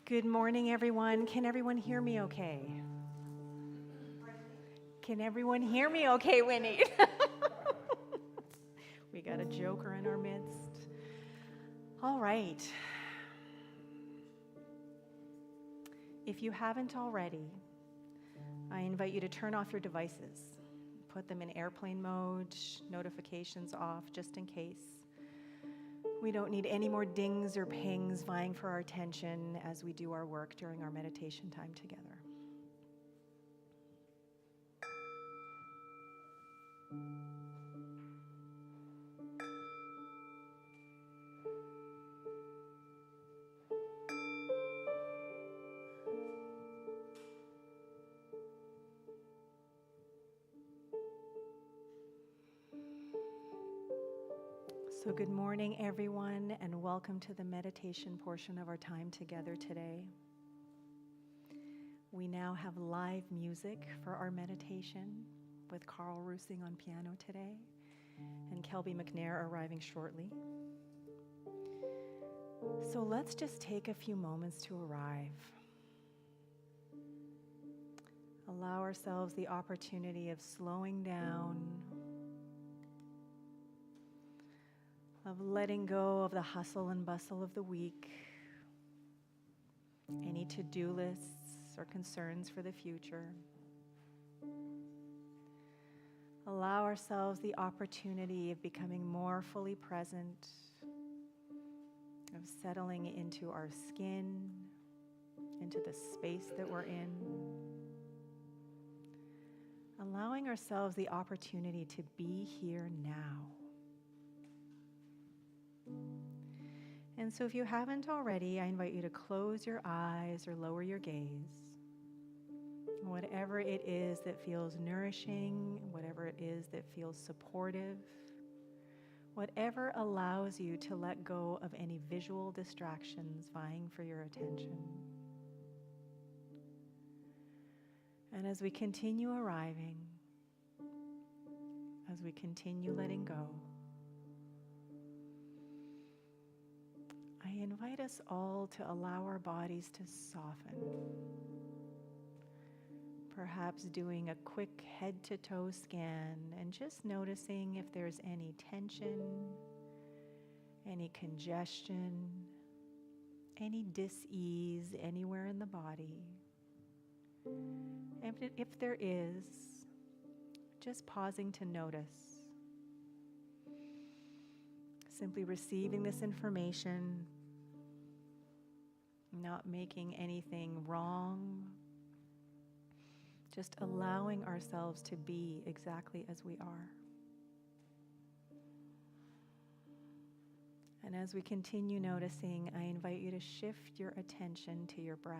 Good morning, everyone. Can everyone hear me okay? Can everyone hear me okay, Winnie? We got a joker in our midst. All right. If you haven't already, I invite you to turn off your devices. Put them in airplane mode, notifications off, just in case. We don't need any more dings or pings vying for our attention as we do our work during our meditation time together. So good morning, everyone, and welcome to the meditation portion of our time together today. We now have live music for our meditation with Carl Rusing on piano today and Kelby McNair arriving shortly. So let's just take a few moments to arrive. Allow ourselves the opportunity of slowing down, of letting go of the hustle and bustle of the week, any to-do lists or concerns for the future. Allow ourselves the opportunity of becoming more fully present, of settling into our skin, into the space that we're in. Allowing ourselves the opportunity to be here now. And so if you haven't already, I invite you to close your eyes or lower your gaze. Whatever it is that feels nourishing, whatever it is that feels supportive, whatever allows you to let go of any visual distractions vying for your attention. And as we continue arriving, as we continue letting go, I invite us all to allow our bodies to soften. Perhaps doing a quick head-to-toe scan and just noticing if there's any tension, any congestion, any dis-ease anywhere in the body. And if there is, just pausing to notice. Simply receiving this information, not making anything wrong, just allowing ourselves to be exactly as we are. And as we continue noticing, I invite you to shift your attention to your breath.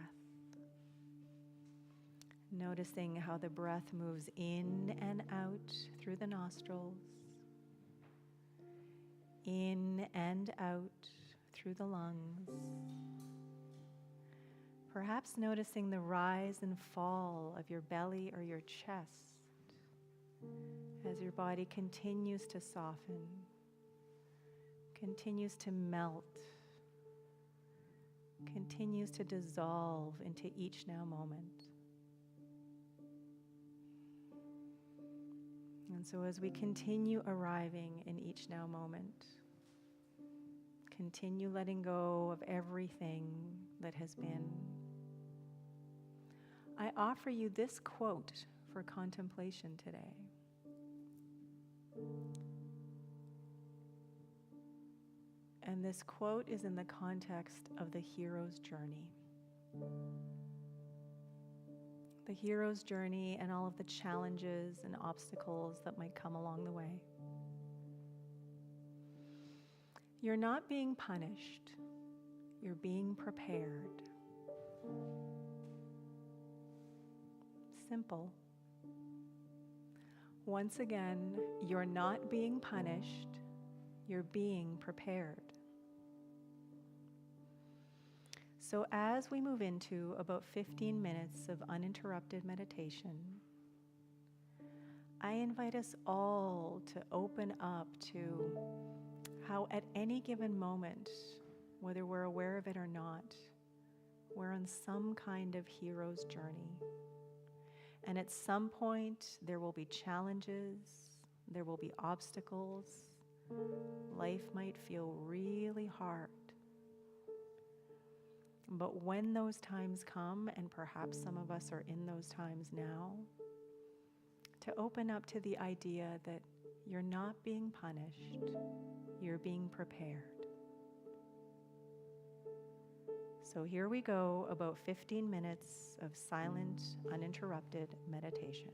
Noticing how the breath moves in and out through the nostrils, in and out through the lungs. Perhaps noticing the rise and fall of your belly or your chest as your body continues to soften, continues to melt, continues to dissolve into each now moment. And so as we continue arriving in each now moment, continue letting go of everything that has been. I offer you this quote for contemplation today. And this quote is in the context of the hero's journey. The hero's journey and all of the challenges and obstacles that might come along the way. You're not being punished, you're being prepared. Simple. Once again, you're not being punished, you're being prepared. So as we move into about 15 minutes of uninterrupted meditation, I invite us all to open up to how at any given moment, whether we're aware of it or not, We're on some kind of hero's journey. And at some point, there will be challenges, there will be obstacles. Life might feel really hard. But when those times come, and perhaps some of us are in those times now, to open up to the idea that you're not being punished, you're being prepared. So here we go, about 15 minutes of silent, uninterrupted meditation.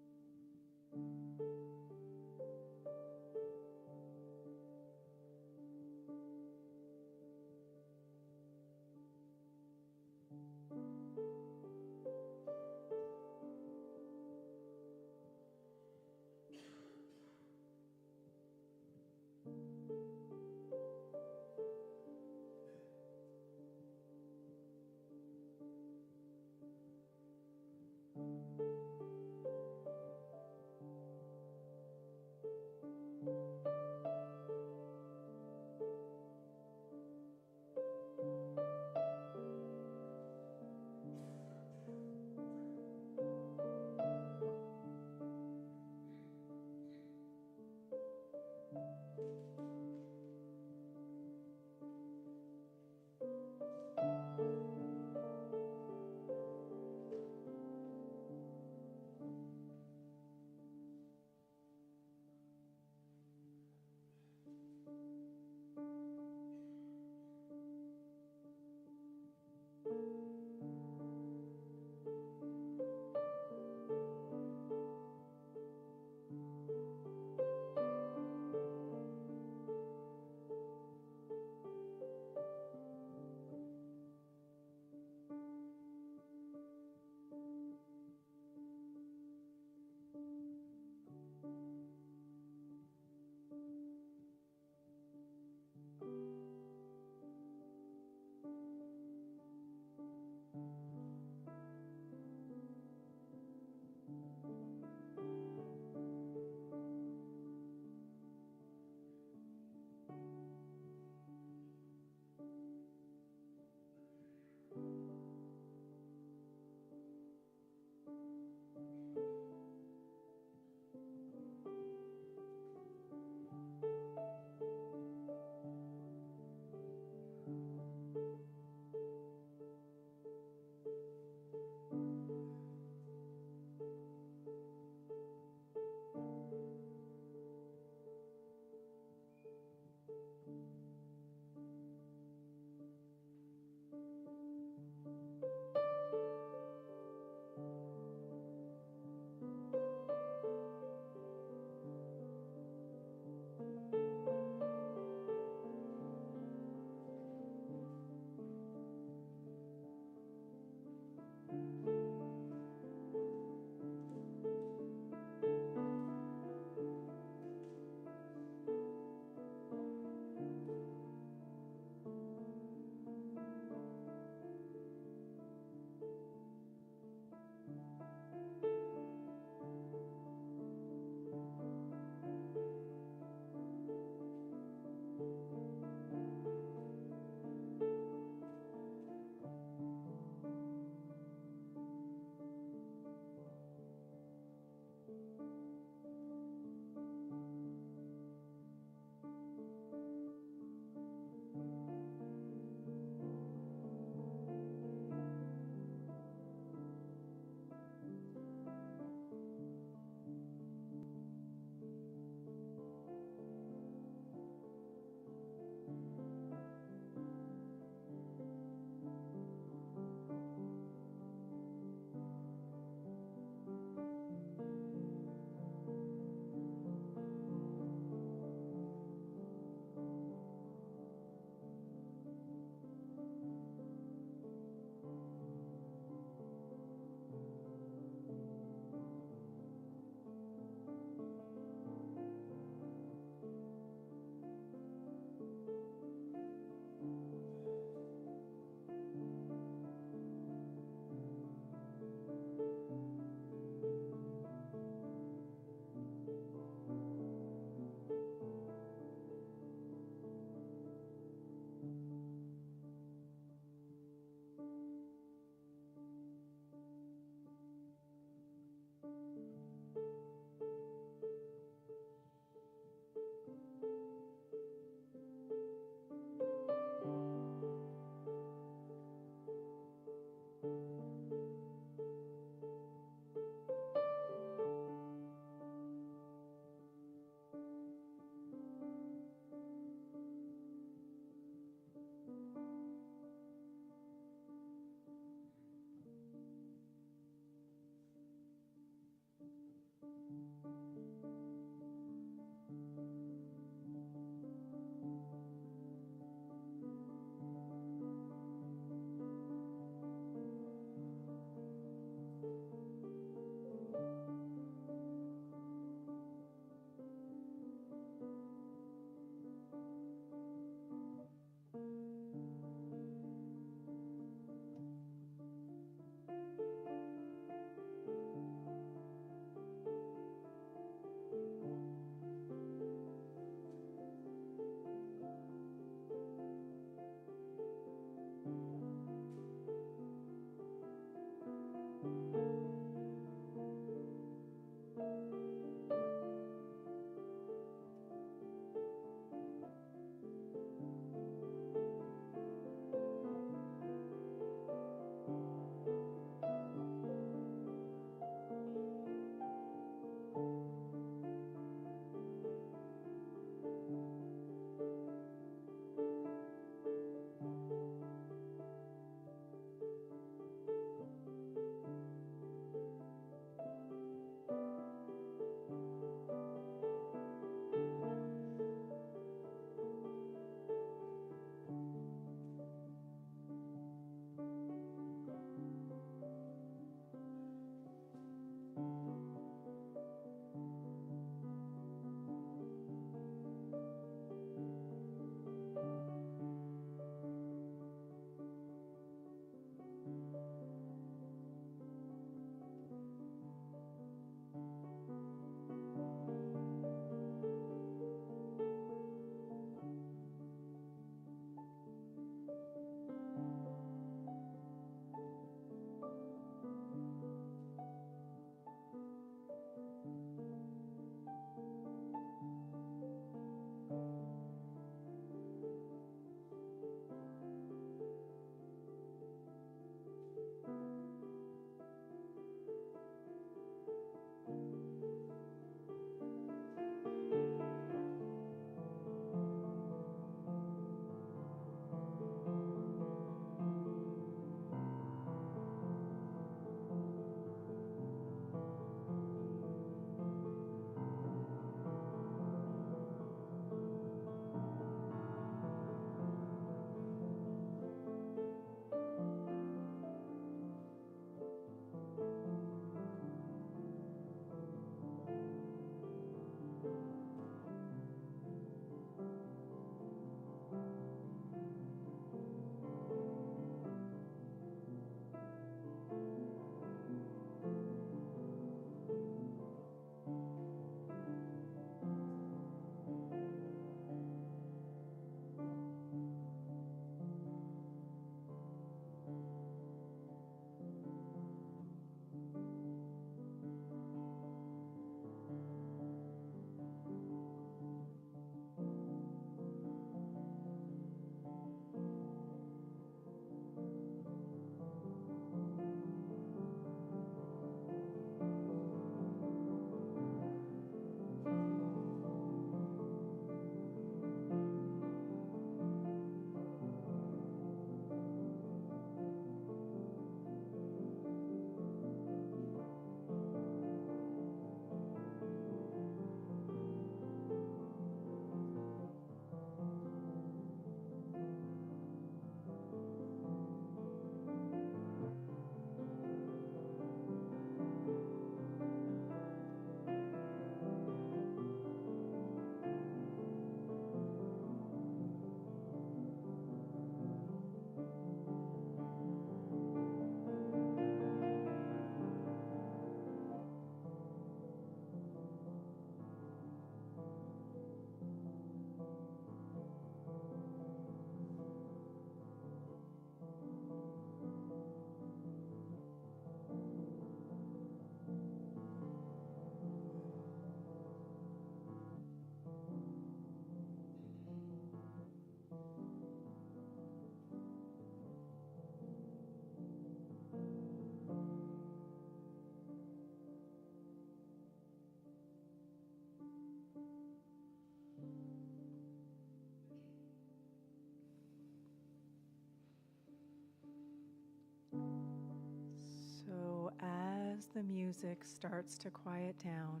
the music starts to quiet down,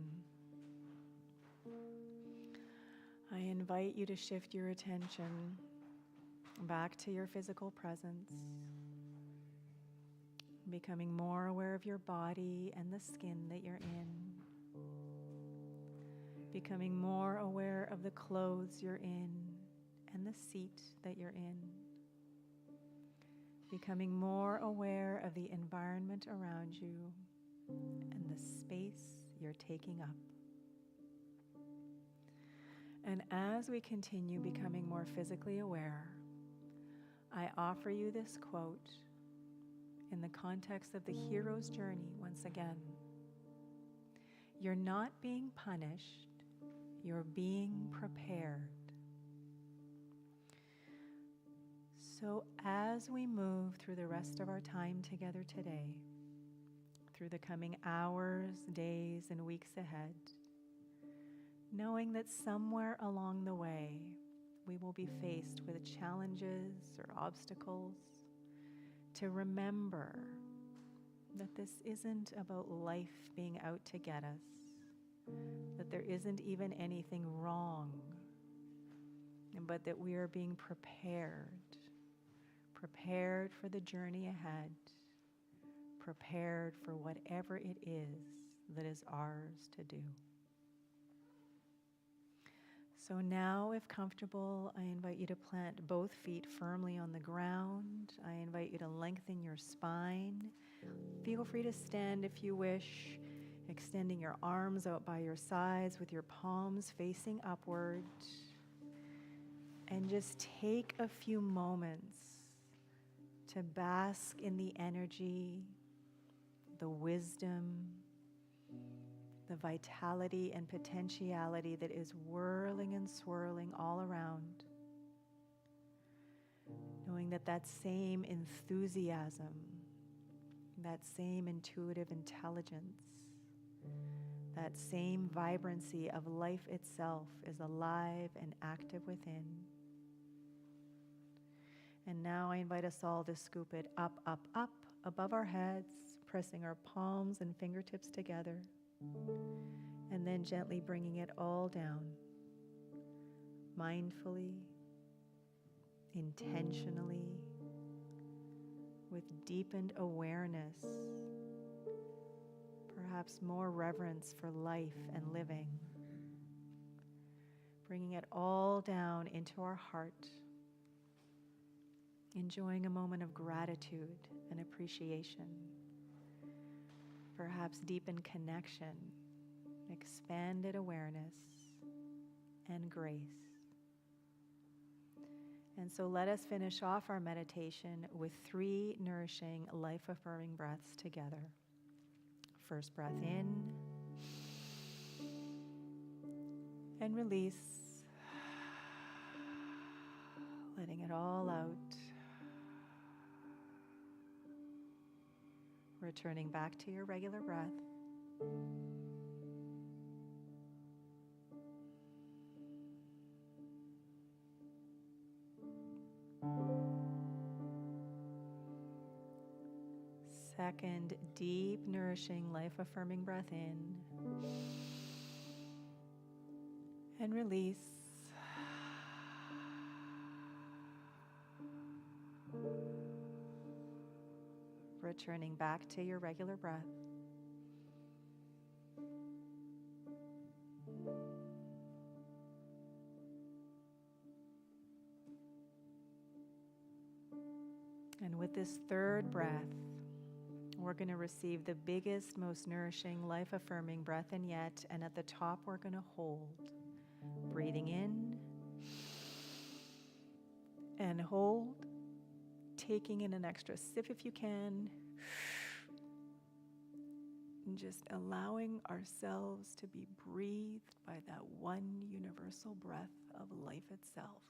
I invite you to shift your attention back to your physical presence, becoming more aware of your body and the skin that you're in, becoming more aware of the clothes you're in and the seat that you're in, becoming more aware of the environment around you and the space you're taking up. And as we continue becoming more physically aware, I offer you this quote in the context of the hero's journey once again. You're not being punished, you're being prepared. So as we move through the rest of our time together today, through the coming hours, days, and weeks ahead, knowing that somewhere along the way we will be faced with challenges or obstacles, to remember that this isn't about life being out to get us, that there isn't even anything wrong, but that we are being prepared for the journey ahead, prepared for whatever it is that is ours to do. So now, if comfortable, I invite you to plant both feet firmly on the ground. I invite you to lengthen your spine. Feel free to stand if you wish, extending your arms out by your sides with your palms facing upward. And just take a few moments to bask in the energy, the wisdom, the vitality and potentiality that is whirling and swirling all around. Knowing that that same enthusiasm, that same intuitive intelligence, that same vibrancy of life itself is alive and active within. And now I invite us all to scoop it up, up, up above our heads, pressing our palms and fingertips together, and then gently bringing it all down, mindfully, intentionally, with deepened awareness, perhaps more reverence for life and living, bringing it all down into our heart, enjoying a moment of gratitude and appreciation, perhaps deepened connection, expanded awareness, and grace. And so let us finish off our meditation with 3 nourishing, life-affirming breaths together. First breath in, and release, letting it all out. Returning back to your regular breath. Second, deep, nourishing, life-affirming breath in. And release. Returning back to your regular breath. And with this third breath, we're going to receive the biggest, most nourishing, life-affirming breath in yet, and at the top we're going to hold. Breathing in and hold. Taking in an extra sip if you can. And just allowing ourselves to be breathed by that one universal breath of life itself.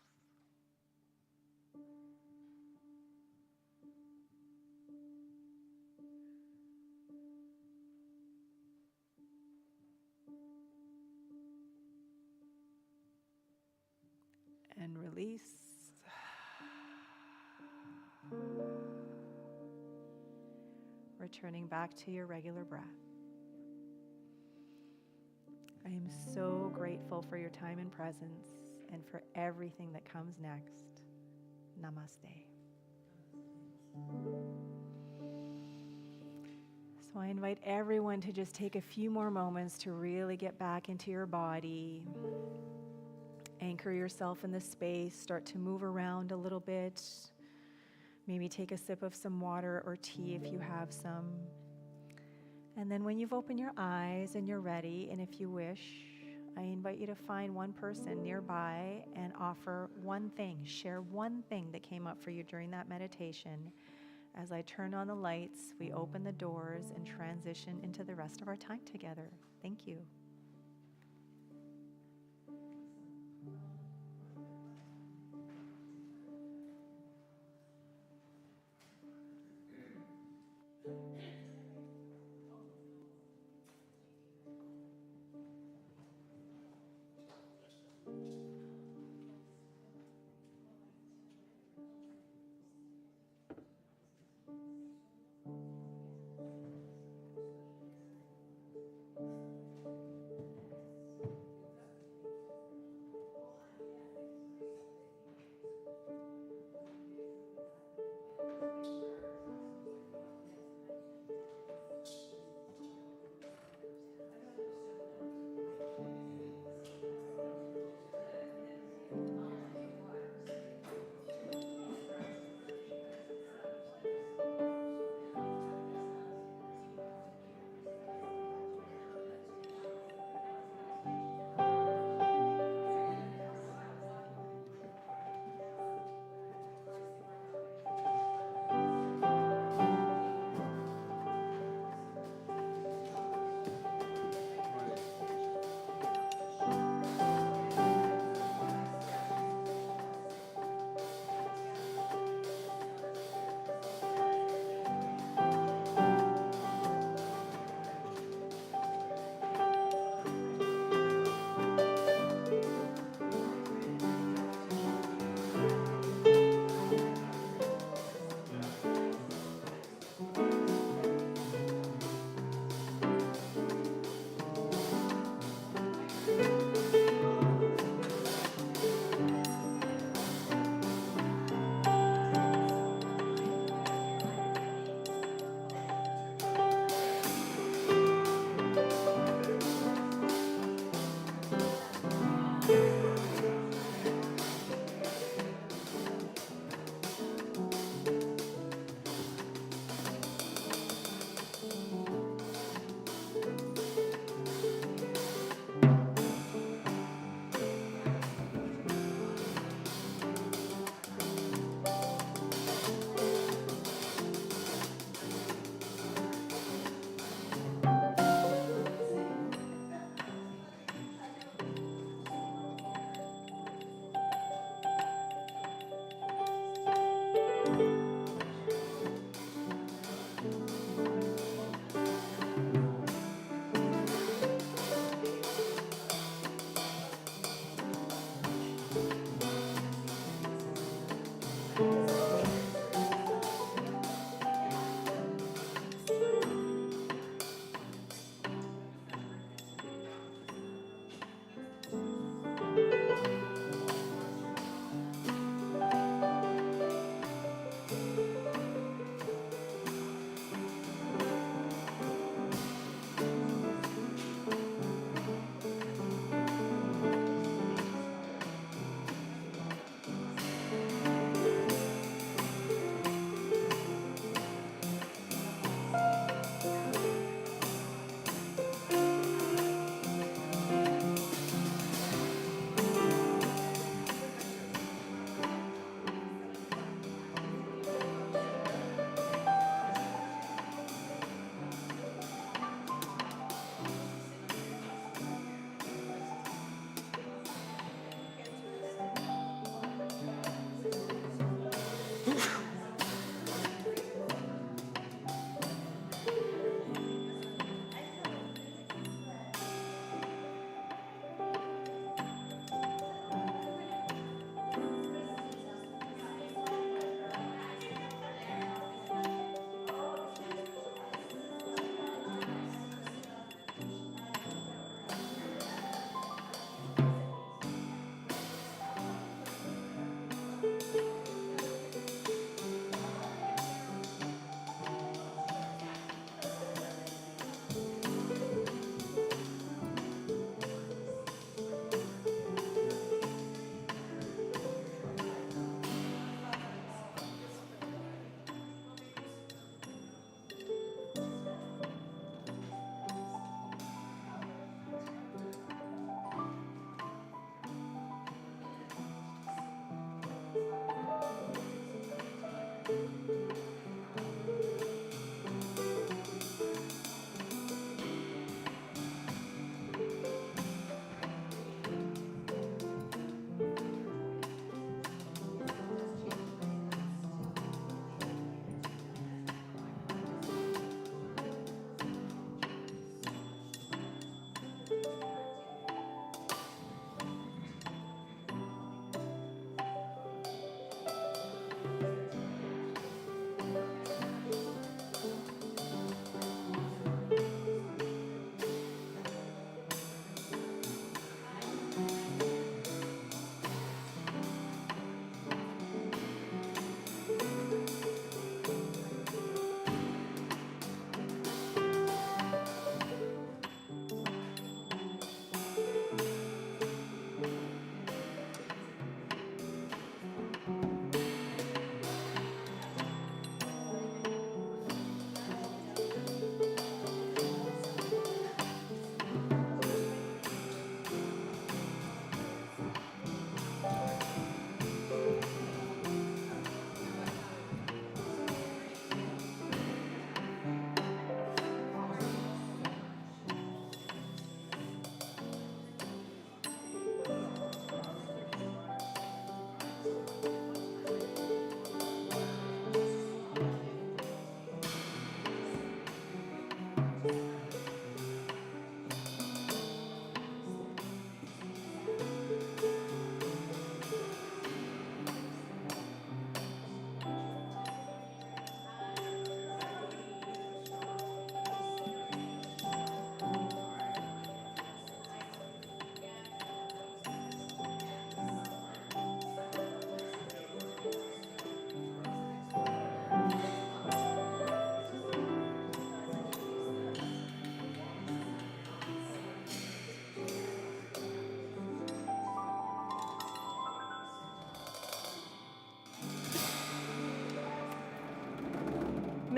And release. Returning back to your regular breath. I am so grateful for your time and presence and for everything that comes next. Namaste. So I invite everyone to just take a few more moments to really get back into your body. Anchor yourself in the space. Start to move around a little bit. Maybe take a sip of some water or tea if you have some. And then when you've opened your eyes and you're ready, and if you wish, I invite you to find one person nearby and offer one thing. Share one thing that came up for you during that meditation. As I turn on the lights, we open the doors and transition into the rest of our time together. Thank you.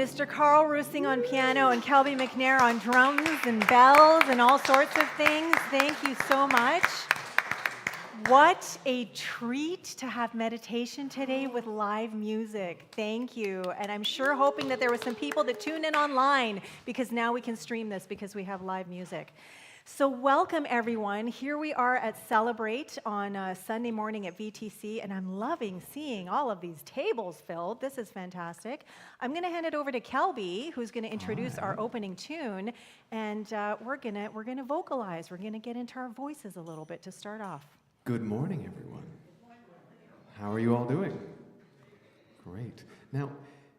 Mr. Carl Roosing on piano and Kelby McNair on drums and bells and all sorts of things. Thank you so much. What a treat to have meditation today with live music. Thank you. And I'm sure hoping that there were some people that tuned in online because now we can stream this because we have live music. So welcome, everyone. Here we are at Celebrate on Sunday morning at VTC, and I'm loving seeing all of these tables filled. This is fantastic. I'm going to hand it over to Kelby, who's going to introduce our opening tune, and we're gonna vocalize. We're going to get into our voices a little bit to start off. Good morning, everyone. How are you all doing? Great. Now,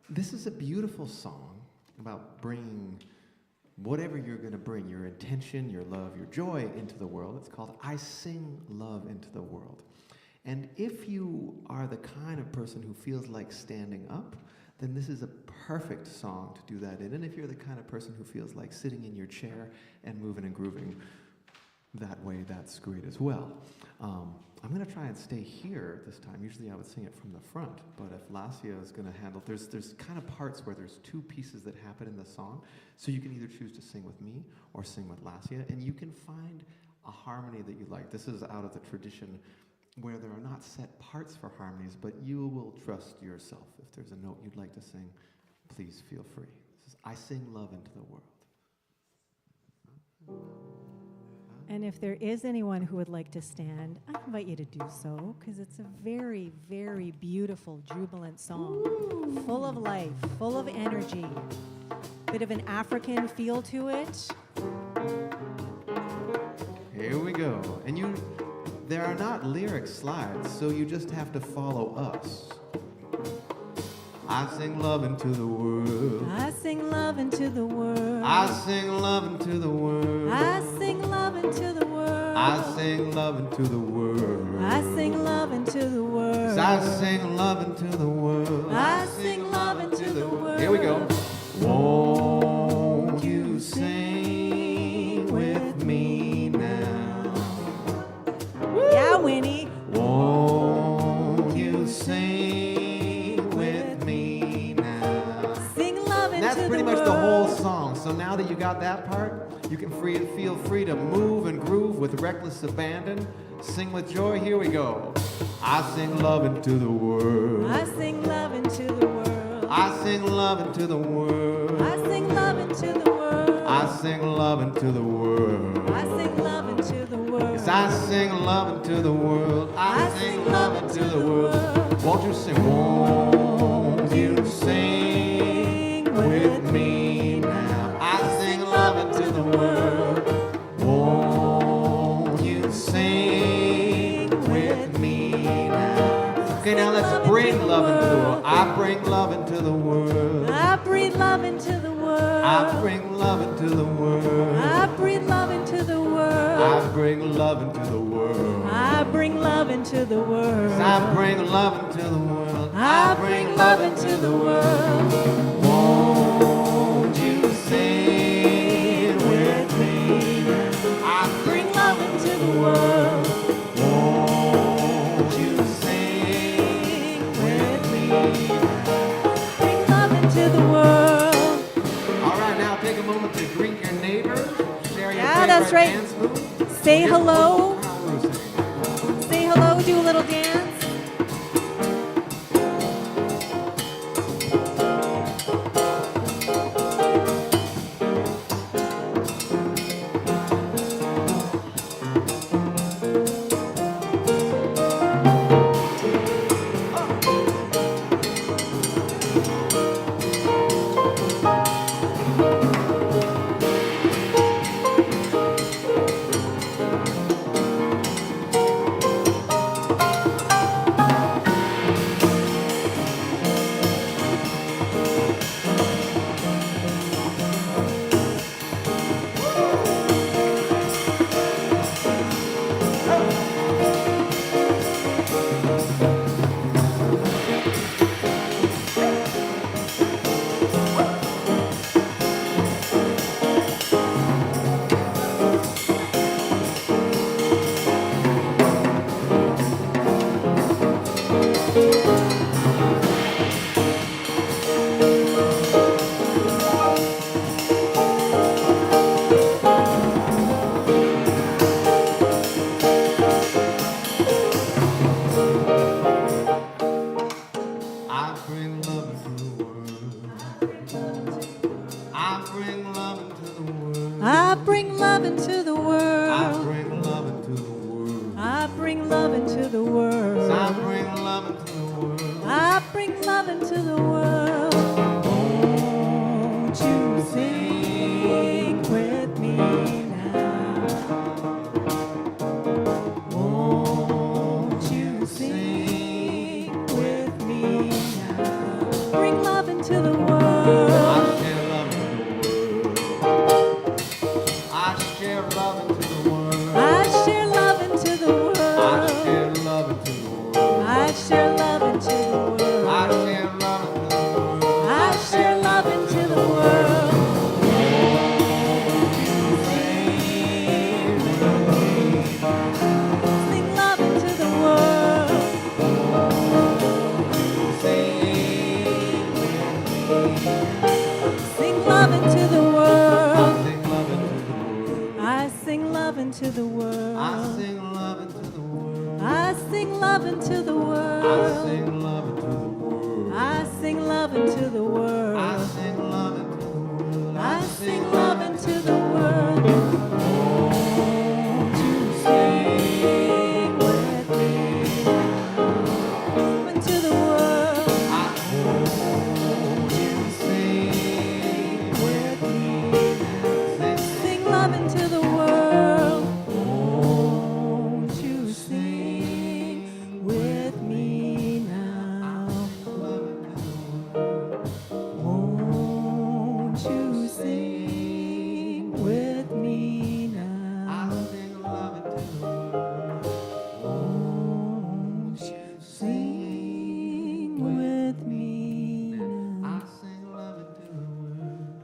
this is a beautiful song about bringing whatever you're going to bring, your intention, your love, your joy into the world. It's called I Sing Love into the World. And if you are the kind of person who feels like standing up, then this is a perfect song to do that in. And if you're the kind of person who feels like sitting in your chair and moving and grooving that way, that's great as well. I'm going to try and stay here this time. Usually I would sing it from the front, but if Lesia is going to handle, there's kind of parts where there's two pieces that happen in the song, so you can either choose to sing with me or sing with Lesia, and you can find a harmony that you like. This is out of the tradition where there are not set parts for harmonies, but you will trust yourself. If there's a note you'd like to sing, please feel free. This is I Sing Love into the World. And if there is anyone who would like to stand, I invite you to do so, because it's a very, very beautiful, jubilant song, full of life, full of energy, bit of an African feel to it. Here we go. And there are not lyric slides, so you just have to follow us. I sing love into the world. I sing love into the world. I sing love into the world. I sing love into the world. I sing love into the world. I sing love into the world. I sing love into the world. I sing love into the world. Here we go. Won't you sing with me now? Yeah, Winnie. Won't you sing with me now? Sing love into the world. That's pretty much the whole song. So now that you got that part, you can feel free to move and groove with reckless abandon. Sing with joy. Here we go. I sing love into the world. I sing love into the world. I sing love into the world. I sing love into the world. I sing love into the world. I sing love into the world. Yes, I sing love into the world. I sing love into the world. Won't you sing? Won't you sing with me now? I sing love into the world. Won't you sing with me now? Okay, now let's bring love into the world. I bring love into the world. I breathe love into the world. I bring love into the world. I breathe love into the world. I bring love into the world. I bring love into the world. I bring love into the world. I bring love into the world. Won't you sing with me? I Bring love into the world. Won't you sing with me? Bring love into the world. All right, now take a moment to greet your neighbor. Share your Yeah, that's favorite right. dance move. Say hello. Carl Roosing. Say hello. Do a little dance. into the world. Won't you sing with me now? Won't you sing with me now? Bring love into the world. I share love into the world. I share love into the world. I share love into the world. I share love into the world. I share love into the world. I share love into the world. Sing love into the world. Sing love into the world. I sing love into the world. I sing love into the world. I sing love into the world. I sing love into the world. I sing love into the world. I sing love into the world. I sing love into the world. Won't you sing with me into the world? Won't you sing With me, Sing sing love into the world. Won't you sing with me now? Won't you sing with me now? sing love into the world. Won't you sing with me now? I sing love into the world.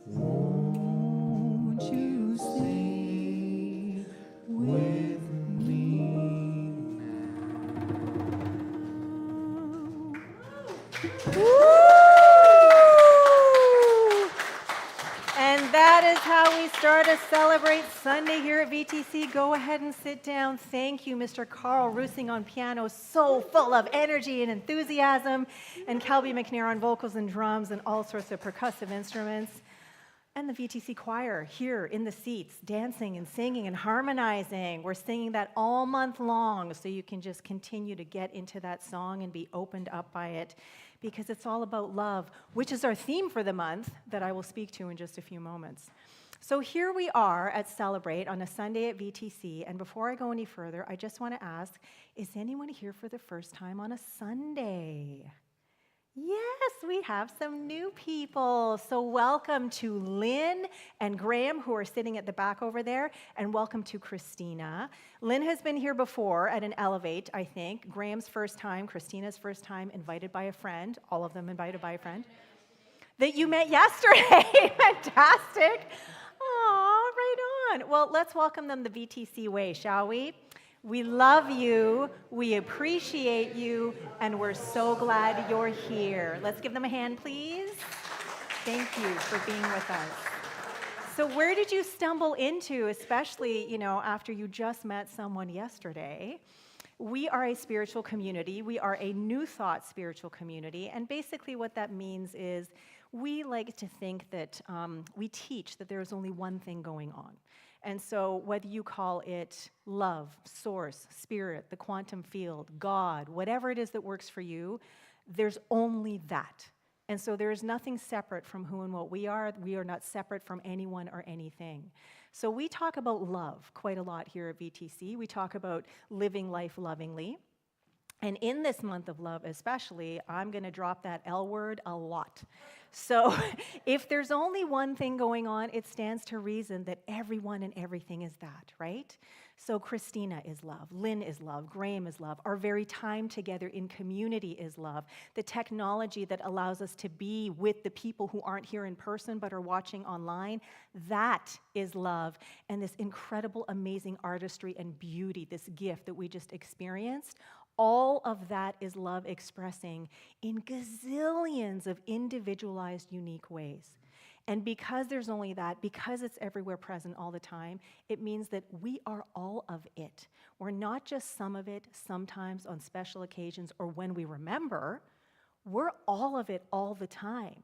Won't you sing with me now? Woo! And that is how we start a Celebrate Sunday here at VTC. Go ahead and sit down. Thank you, Mr. Carl Rusing on piano, so full of energy and enthusiasm, and Kelby McNair on vocals and drums and all sorts of percussive instruments. And the VTC choir here in the seats, dancing and singing and harmonizing. We're singing that all month long, so you can just continue to get into that song and be opened up by it, because it's all about love, which is our theme for the month that I will speak to in just a few moments. So here we are at Celebrate on a Sunday at VTC, and before I go any further, I just want to ask, is anyone here for the first time on a Sunday? Yes, we have some new people. So welcome to Lynn and Graham, who are sitting at the back over there, and welcome to Christina. Lynn has been here before at an Elevate, I think. Graham's first time, Christina's first time, invited by a friend, all of them invited by a friend, that you met yesterday. Fantastic. Aw, right on. Well, let's welcome them the VTC way, shall we? We love you, we appreciate you, and we're so glad you're here. Let's give them a hand, please. Thank you for being with us. So where did you stumble into, especially, after you just met someone yesterday? We are a spiritual community. We are a New Thought spiritual community, and basically what that means is we like to think that we teach that there is only one thing going on. And so whether you call it love, source, spirit, the quantum field, God, whatever it is that works for you, there's only that. And so there is nothing separate from who and what we are. We are not separate from anyone or anything. So we talk about love quite a lot here at VTC. We talk about living life lovingly. And in this month of love especially, I'm going to drop that L word a lot. So if there's only one thing going on, it stands to reason that everyone and everything is that, right? So Christina is love, Lynn is love, Graham is love, our very time together in community is love, the technology that allows us to be with the people who aren't here in person but are watching online, that is love. And this incredible, amazing artistry and beauty, this gift that we just experienced, all of that is love expressing in gazillions of individualized, unique ways. And because there's only that, because it's everywhere present all the time, it means that we are all of it. We're not just some of it, sometimes on special occasions or when we remember. We're all of it all the time.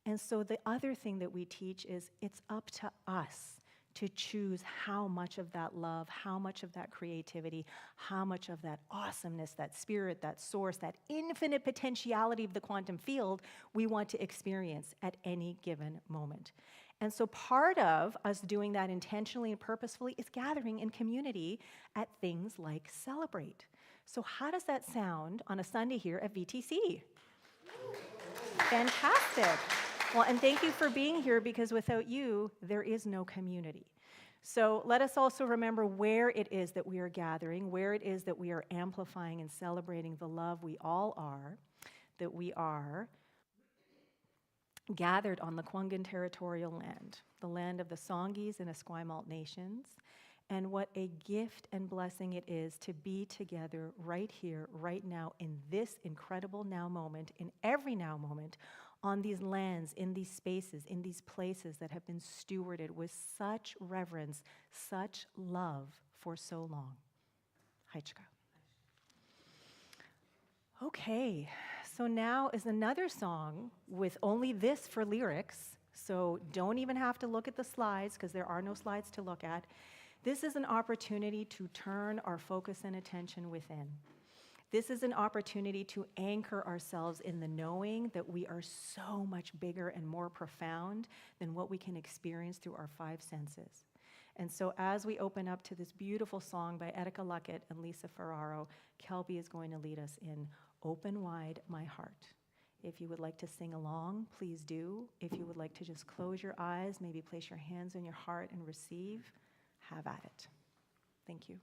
And so the other thing that we teach is it's up to us to choose how much of that love, how much of that creativity, how much of that awesomeness, that spirit, that source, that infinite potentiality of the quantum field we want to experience at any given moment. And so part of us doing that intentionally and purposefully is gathering in community at things like Celebrate. So how does that sound on a Sunday here at VTC? Fantastic. Well, and thank you for being here, because without you, there is no community. So let us also remember where it is that we are gathering, where it is that we are amplifying and celebrating the love we all are, that we are gathered on the Kwanghan territorial land, the land of the Songhees and Esquimalt nations, and what a gift and blessing it is to be together right here, right now, in this incredible now moment, in every now moment, on these lands, in these spaces, in these places that have been stewarded with such reverence, such love for so long. Haichka. Okay, so now is another song with only this for lyrics, so don't even have to look at the slides, because there are no slides to look at. This is an opportunity to turn our focus and attention within. This is an opportunity to anchor ourselves in the knowing that we are so much bigger and more profound than what we can experience through our five senses. And so as we open up to this beautiful song by Erika Luckett and Lisa Ferraro, Kelby is going to lead us in Open Wide My Heart. If you would like to sing along, please do. If you would like to just close your eyes, maybe place your hands on your heart and receive, have at it. Thank you.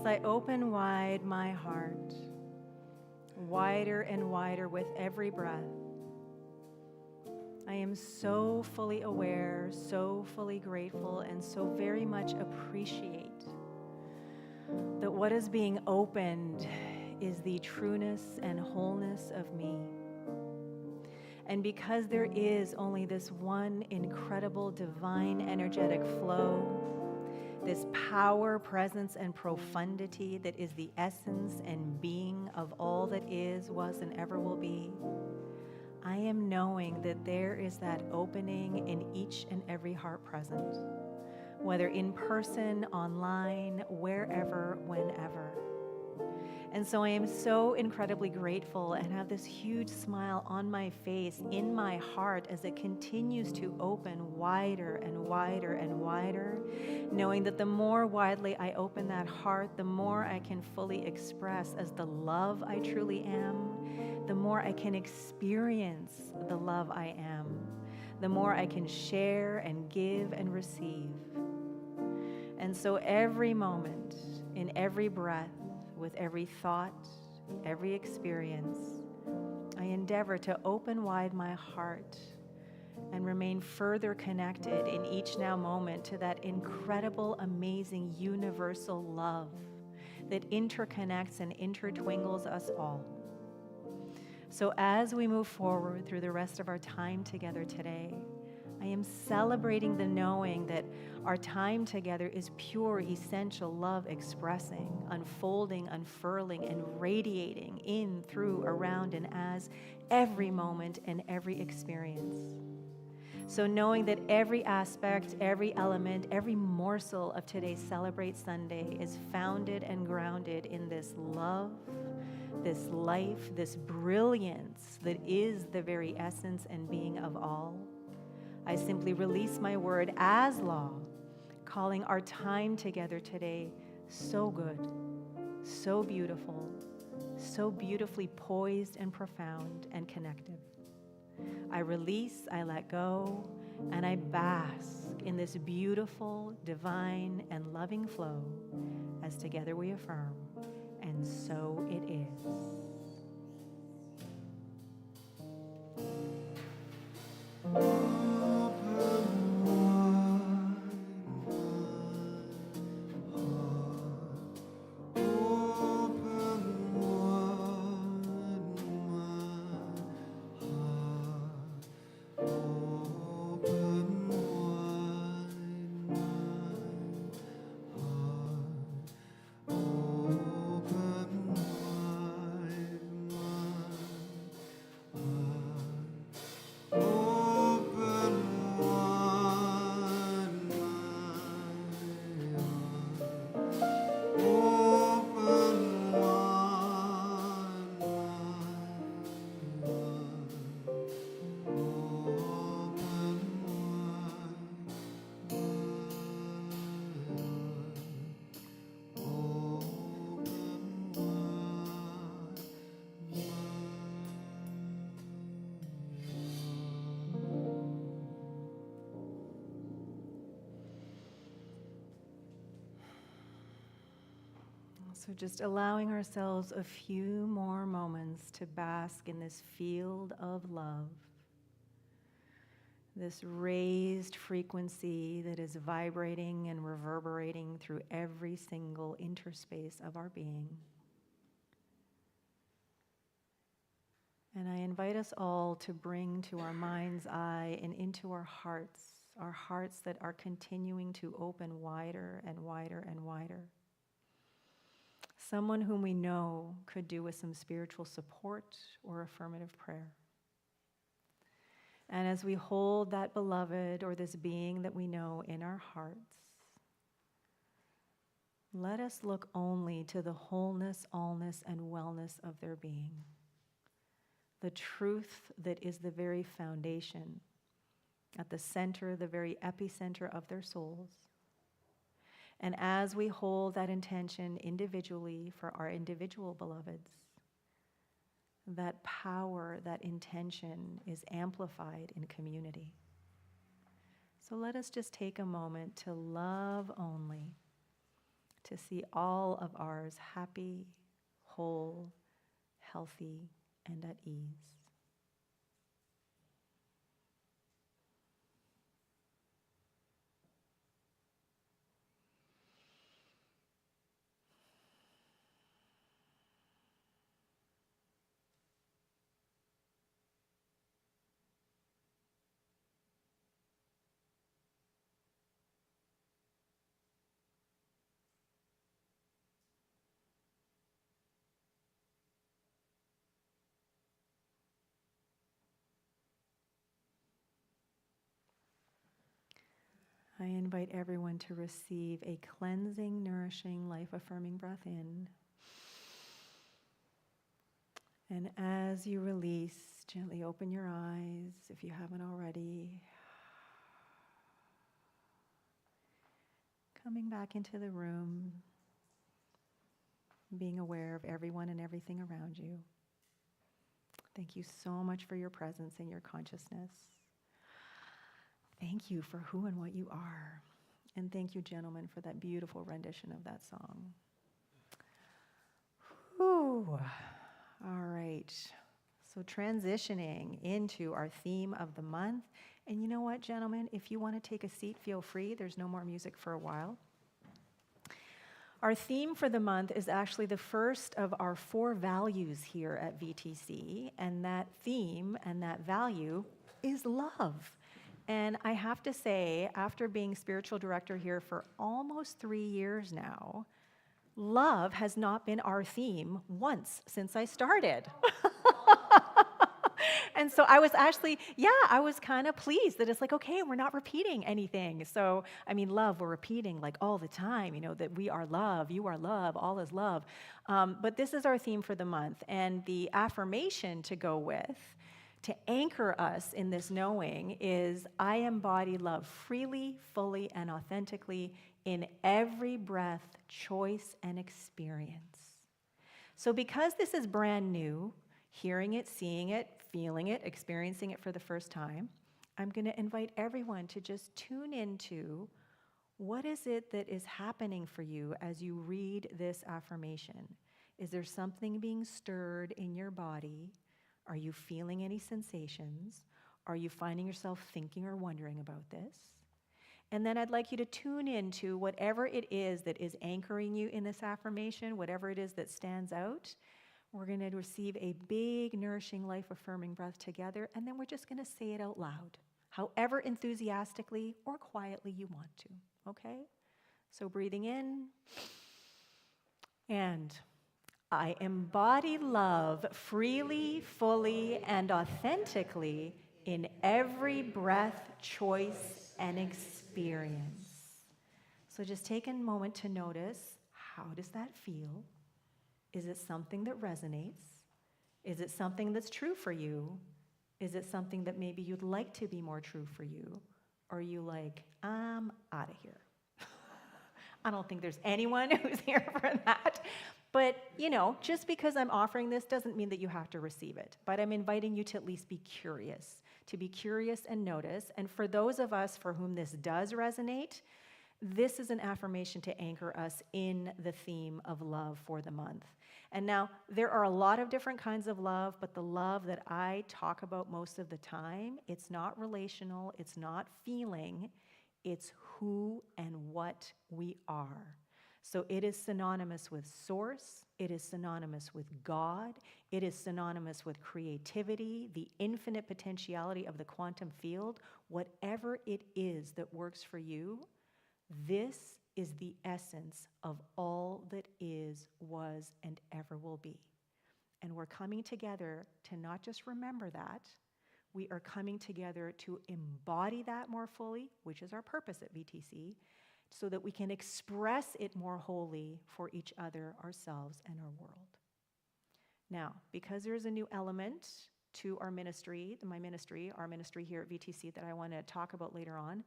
as I open wide my heart, wider and wider with every breath, I am so fully aware, so fully grateful, and so very much appreciate that what is being opened is the trueness and wholeness of me. And because there is only this one incredible divine energetic flow, this power, presence, and profundity that is the essence and being of all that is, was, and ever will be, I am knowing that there is that opening in each and every heart present, whether in person, online, wherever, whenever. And so I am so incredibly grateful and have this huge smile on my face, in my heart, as it continues to open wider and wider and wider, knowing that the more widely I open that heart, the more I can fully express as the love I truly am, the more I can experience the love I am, the more I can share and give and receive. And so every moment, in every breath, with every thought, every experience, I endeavor to open wide my heart and remain further connected in each now moment to that incredible, amazing, universal love that interconnects and intertwingles us all. So as we move forward through the rest of our time together today, I am celebrating the knowing that our time together is pure, essential love expressing, unfolding, unfurling, and radiating in, through, around, and as every moment and every experience. So knowing that every aspect, every element, every morsel of today's Celebrate Sunday is founded and grounded in this love, this life, this brilliance that is the very essence and being of all, I simply release my word as law, calling our time together today so good, so beautiful, so beautifully poised and profound and connected. I release, I let go, and I bask in this beautiful, divine, and loving flow as together we affirm, and so it is. So just allowing ourselves a few more moments to bask in this field of love, this raised frequency that is vibrating and reverberating through every single interspace of our being. And I invite us all to bring to our mind's eye and into our hearts that are continuing to open wider and wider and wider. Someone whom we know could do with some spiritual support or affirmative prayer. And as we hold that beloved or this being that we know in our hearts, let us look only to the wholeness, allness, and wellness of their being. The truth that is the very foundation, at the center, the very epicenter of their souls. And as we hold that intention individually for our individual beloveds, that power, that intention is amplified in community. So let us just take a moment to love only, to see all of ours happy, whole, healthy, and at ease. I invite everyone to receive a cleansing, nourishing, life-affirming breath in. And as you release, gently open your eyes if you haven't already. Coming back into the room, being aware of everyone and everything around you. Thank you so much for your presence and your consciousness. Thank you for who and what you are. And thank you, gentlemen, for that beautiful rendition of that song. Whew. All right. So transitioning into our theme of the month. And you know what, gentlemen? If you want to take a seat, feel free. There's no more music for a while. Our theme for the month is actually the first of our 4 values here at VTC. And that theme and that value is love. And I have to say, after being spiritual director here for almost 3 years now, love has not been our theme once since I started. And so I was actually, I was kind of pleased that it's like, okay, we're not repeating anything. So, I mean, love, we're repeating like all the time, that we are love, you are love, all is love. But this is our theme for the month. And the affirmation to go with, to anchor us in this knowing, is I embody love freely, fully, and authentically in every breath, choice, and experience. So because this is brand new, hearing it, seeing it, feeling it, experiencing it for the first time, I'm going to invite everyone to just tune into what is it that is happening for you as you read this affirmation. Is there something being stirred in your body? Are you feeling any sensations? Are you finding yourself thinking or wondering about this? And then I'd like you to tune into whatever it is that is anchoring you in this affirmation, whatever it is that stands out. We're going to receive a big, nourishing, life-affirming breath together, and then we're just going to say it out loud, however enthusiastically or quietly you want to, okay? So breathing in, and I embody love freely, fully, and authentically in every breath, choice, and experience. So just take a moment to notice, how does that feel? Is it something that resonates? Is it something that's true for you? Is it something that maybe you'd like to be more true for you? Or are you like, I'm out of here? I don't think there's anyone who's here for that. But, just because I'm offering this doesn't mean that you have to receive it. But I'm inviting you to at least be curious, and notice. And for those of us for whom this does resonate, this is an affirmation to anchor us in the theme of love for the month. And now, there are a lot of different kinds of love, but the love that I talk about most of the time, it's not relational, it's not feeling, it's who and what we are. So it is synonymous with source, it is synonymous with God, it is synonymous with creativity, the infinite potentiality of the quantum field. Whatever it is that works for you, this is the essence of all that is, was, and ever will be. And we're coming together to not just remember that, we are coming together to embody that more fully, which is our purpose at VTC, so that we can express it more wholly for each other, ourselves, and our world. Now, because there's a new element to our ministry, our ministry here at VTC that I want to talk about later on,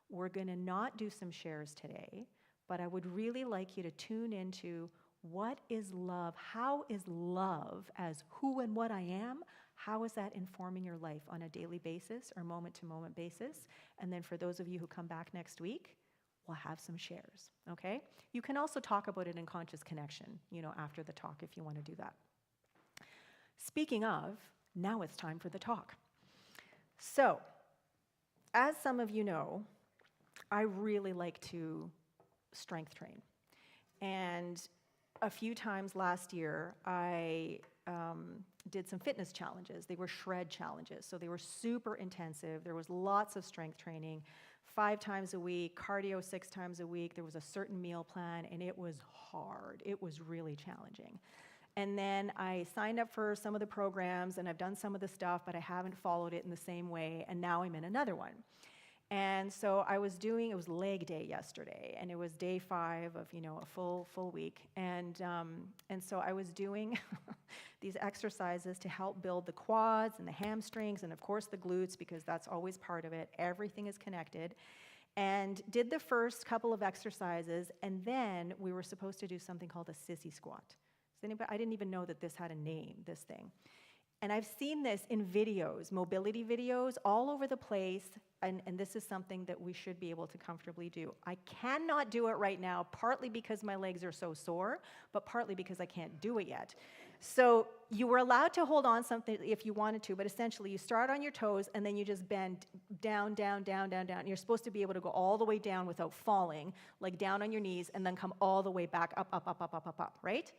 we're going to not do some shares today, but I would really like you to tune into what is love? How is love as who and what I am? How is that informing your life on a daily basis or moment-to-moment basis? And then for those of you who come back next week, we'll have some shares, okay? You can also talk about it in conscious connection, after the talk if you want to do that. Speaking of, now it's time for the talk. So, as some of you know, I really like to strength train. And a few times last year, I did some fitness challenges. They were shred challenges, so they were super intensive. There was lots of strength training, 5 times a week, cardio 6 times a week. There was a certain meal plan, and it was hard. It was really challenging. And then I signed up for some of the programs, and I've done some of the stuff, but I haven't followed it in the same way, and now I'm in another one. And so it was leg day yesterday, and it was day 5 of, a full week. And so I was doing these exercises to help build the quads and the hamstrings and, of course, the glutes, because that's always part of it. Everything is connected. And did the first couple of exercises, and then we were supposed to do something called a sissy squat. I didn't even know that this had a name, this thing. And I've seen this in videos, mobility videos, all over the place, and this is something that we should be able to comfortably do. I cannot do it right now, partly because my legs are so sore, but partly because I can't do it yet. So you were allowed to hold on something if you wanted to, but essentially you start on your toes, and then you just bend down, down, down, down, down. And you're supposed to be able to go all the way down without falling, like down on your knees, and then come all the way back up, up, up, up, up, up, up, right?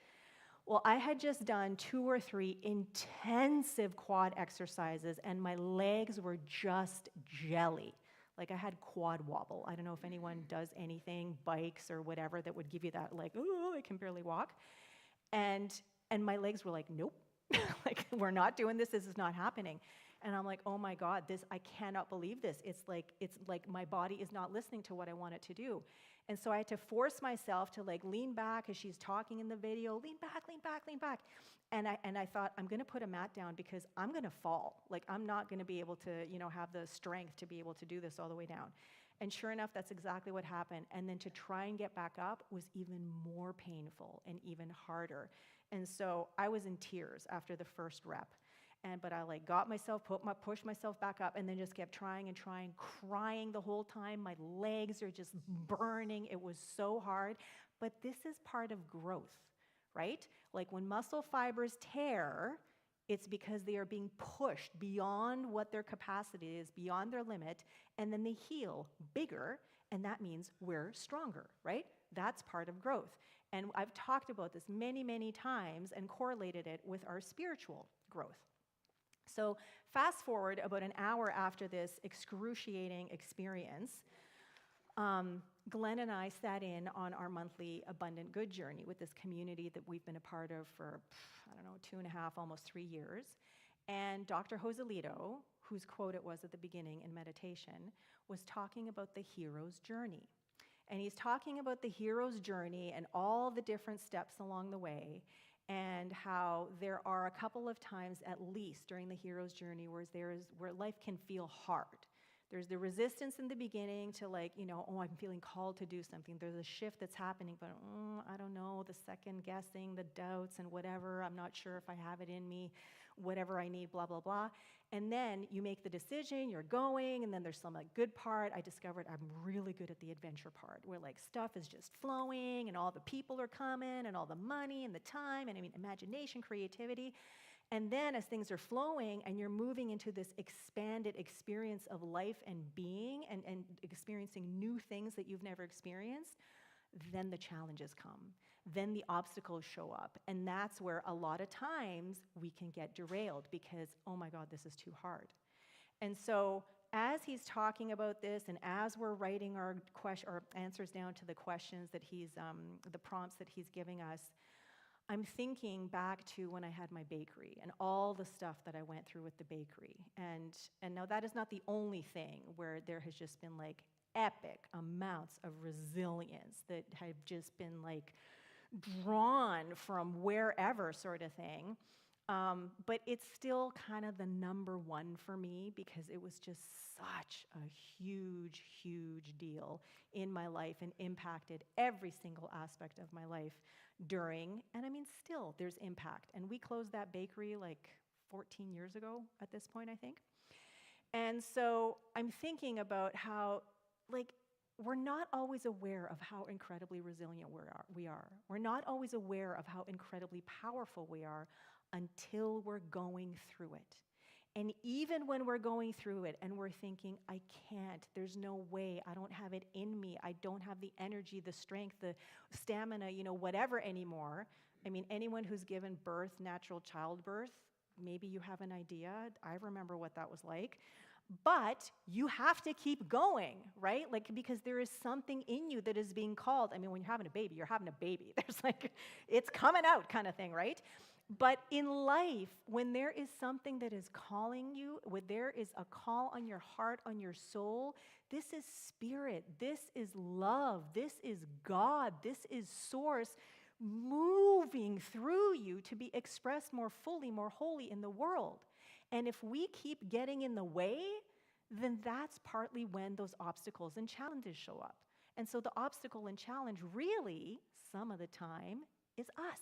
Well, I had just done 2 or 3 intensive quad exercises, and my legs were just jelly. Like I had quad wobble. I don't know if anyone does anything, bikes or whatever, that would give you that, like, oh, I can barely walk. And my legs were like, nope, like, we're not doing this. This is not happening. And I'm like, oh my God, I cannot believe this. It's like my body is not listening to what I want it to do. And so I had to force myself to like lean back as she's talking in the video, lean back, lean back, lean back. And I thought, I'm gonna put a mat down because I'm gonna fall. Like I'm not gonna be able to, have the strength to be able to do this all the way down. And sure enough, that's exactly what happened. And then to try and get back up was even more painful and even harder. And so I was in tears after the first rep. But I like got myself, pushed myself back up, and then just kept trying and trying, crying the whole time. My legs are just burning. It was so hard. But this is part of growth, right? Like when muscle fibers tear, it's because they are being pushed beyond what their capacity is, beyond their limit, and then they heal bigger, and that means we're stronger, right? That's part of growth. And I've talked about this many, many times and correlated it with our spiritual growth. So fast forward about an hour after this excruciating experience, Glenn and I sat in on our monthly Abundant Good journey with this community that we've been a part of for, 2.5, almost 3 years. And Dr. Joselito, whose quote it was at the beginning in meditation, was talking about the hero's journey. And he's talking about the hero's journey and all the different steps along the way, and how there are a couple of times at least during the hero's journey where life can feel hard. There's the resistance in the beginning to like, I'm feeling called to do something. There's a shift that's happening, but I don't know, the second guessing, the doubts and whatever. I'm not sure if I have it in me, whatever I need, blah, blah, blah. And then you make the decision, you're going, and then there's some like good part. I discovered I'm really good at the adventure part, where like stuff is just flowing and all the people are coming and all the money and the time and imagination, creativity. And then as things are flowing and you're moving into this expanded experience of life and being and experiencing new things that you've never experienced, then the challenges come. Then the obstacles show up. And that's where a lot of times we can get derailed because, oh my God, this is too hard. And so as he's talking about this and as we're writing our answers down to the questions that the prompts that he's giving us, I'm thinking back to when I had my bakery and all the stuff that I went through with the bakery. And now that is not the only thing where there has just been like epic amounts of resilience that have just been like drawn from wherever sort of thing. But it's still kind of the number one for me because it was just such a huge, huge deal in my life and impacted every single aspect of my life during, and still there's impact. And we closed that bakery like 14 years ago at this point, I think. And so I'm thinking about how, like, we're not always aware of how incredibly resilient we are. We're not always aware of how incredibly powerful we are until we're going through it. And even when we're going through it and we're thinking, I can't, there's no way, I don't have it in me, I don't have the energy, the strength, the stamina, whatever anymore. I mean, anyone who's given birth, natural childbirth, maybe you have an idea. I remember what that was like. But you have to keep going, right? Because there is something in you that is being called. I mean, when you're having a baby, you're having a baby. There's it's coming out kind of thing, right? But in life, when there is something that is calling you, when there is a call on your heart, on your soul, this is spirit, this is love, this is God, this is source moving through you to be expressed more fully, more wholly in the world. And if we keep getting in the way, then that's partly when those obstacles and challenges show up. And so the obstacle and challenge really, some of the time, is us,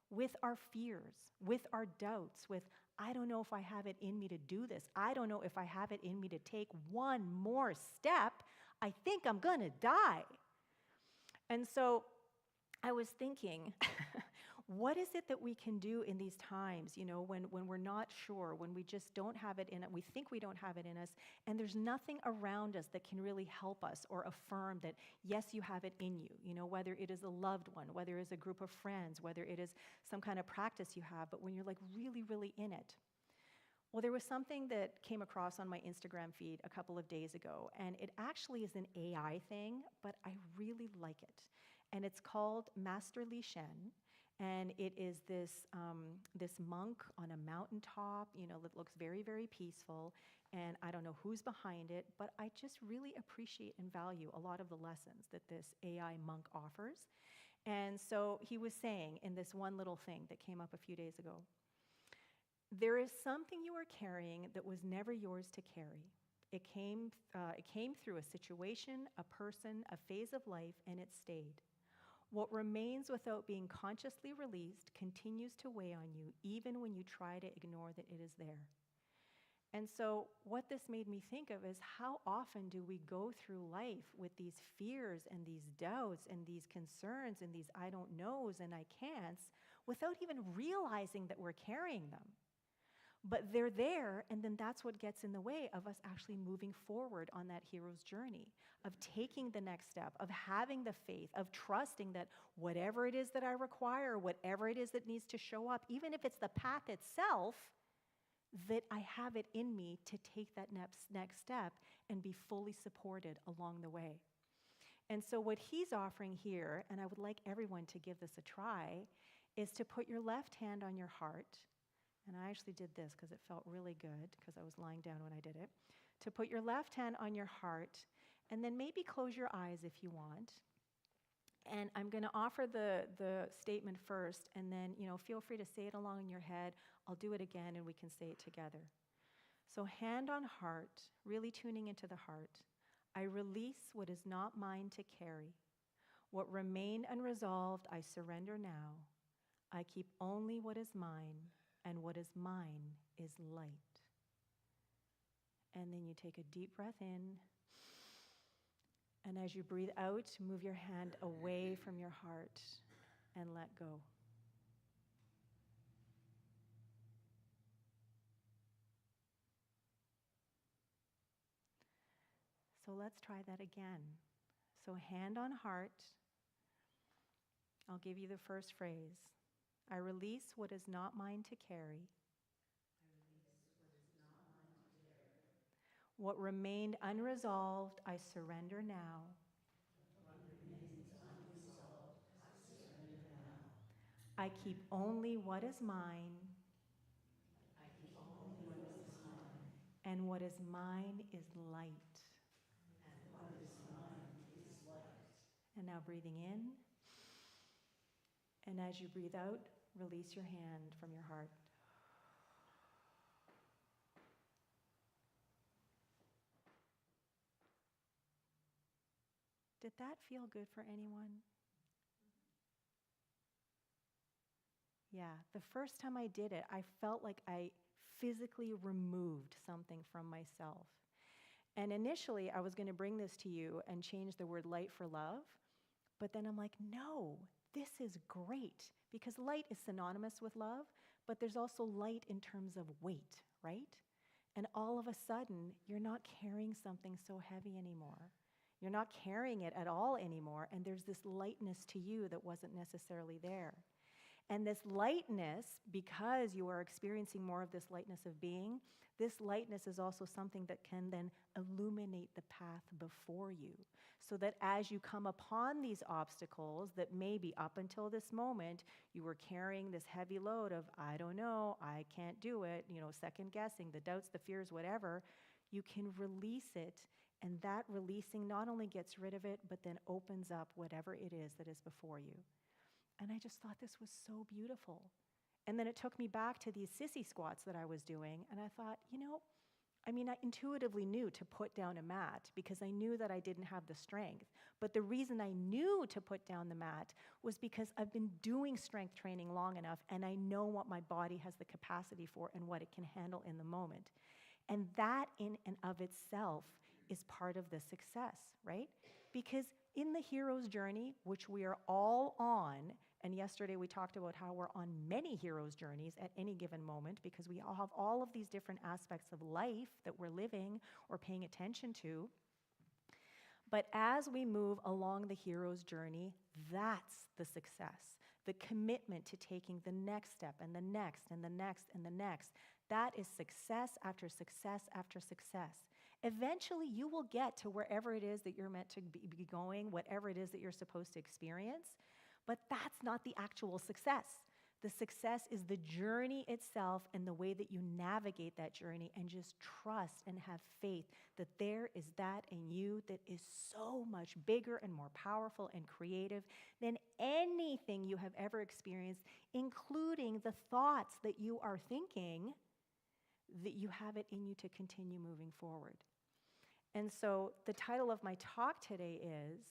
with our fears, with our doubts, with, I don't know if I have it in me to do this. I don't know if I have it in me to take one more step. I think I'm gonna die. And so I was thinking, what is it that we can do in these times, when we're not sure, when we just don't have it in it, we think we don't have it in us, and there's nothing around us that can really help us or affirm that, yes, you have it in you, whether it is a loved one, whether it is a group of friends, whether it is some kind of practice you have, but when you're really, really in it. Well, there was something that came across on my Instagram feed a couple of days ago, and it actually is an AI thing, but I really like it. And it's called Rev.Lesia, and it is this monk on a mountaintop, that looks very, very peaceful, and I don't know who's behind it, but I just really appreciate and value a lot of the lessons that this AI monk offers. And so he was saying in this one little thing that came up a few days ago, there is something you are carrying that was never yours to carry. It came through a situation, a person, a phase of life, and it stayed. What remains without being consciously released continues to weigh on you, even when you try to ignore that it is there. And so what this made me think of is, how often do we go through life with these fears and these doubts and these concerns and these I don't knows and I can'ts without even realizing that we're carrying them? But they're there, and then that's what gets in the way of us actually moving forward on that hero's journey, of taking the next step, of having the faith, of trusting that whatever it is that I require, whatever it is that needs to show up, even if it's the path itself, that I have it in me to take that next step and be fully supported along the way. And so what he's offering here, and I would like everyone to give this a try, is to put your left hand on your heart. And I actually did this because it felt really good, because I was lying down when I did it. To put your left hand on your heart, and then maybe close your eyes if you want. And I'm going to offer the statement first, and then feel free to say it along in your head. I'll do it again, and we can say it together. So hand on heart, really tuning into the heart. I release what is not mine to carry. What remained unresolved, I surrender now. I keep only what is mine, and what is mine is light. And then you take a deep breath in, and as you breathe out, move your hand away from your heart and let go. So let's try that again. So hand on heart, I'll give you the first phrase. I release what is not mine to carry. What remained unresolved, I surrender now. I keep only what is mine. And what is mine is light. And now breathing in. And as you breathe out, release your hand from your heart. Did that feel good for anyone? Yeah, the first time I did it, I felt like I physically removed something from myself. And initially, I was going to bring this to you and change the word light for love. But then I'm like, no, this is great. Because light is synonymous with love, but there's also light in terms of weight, right? And all of a sudden, you're not carrying something so heavy anymore. You're not carrying it at all anymore. And there's this lightness to you that wasn't necessarily there. And this lightness, because you are experiencing more of this lightness of being, this lightness is also something that can then illuminate the path before you. So that as you come upon these obstacles that maybe up until this moment, you were carrying this heavy load of, I don't know, I can't do it, second guessing, the doubts, the fears, whatever, you can release it. And that releasing not only gets rid of it, but then opens up whatever it is that is before you. And I just thought this was so beautiful. And then it took me back to these sissy squats that I was doing. And I thought, I intuitively knew to put down a mat because I knew that I didn't have the strength. But the reason I knew to put down the mat was because I've been doing strength training long enough and I know what my body has the capacity for and what it can handle in the moment. And that in and of itself is part of the success, right? Because in the hero's journey, which we are all on, and yesterday we talked about how we're on many hero's journeys at any given moment because we all have all of these different aspects of life that we're living or paying attention to. But as we move along the hero's journey, that's the success. The commitment to taking the next step and the next and the next and the next. That is success after success after success. Eventually, you will get to wherever it is that you're meant to be going, whatever it is that you're supposed to experience. But that's not the actual success. The success is the journey itself and the way that you navigate that journey and just trust and have faith that there is that in you that is so much bigger and more powerful and creative than anything you have ever experienced, including the thoughts that you are thinking, that you have it in you to continue moving forward. And so the title of my talk today is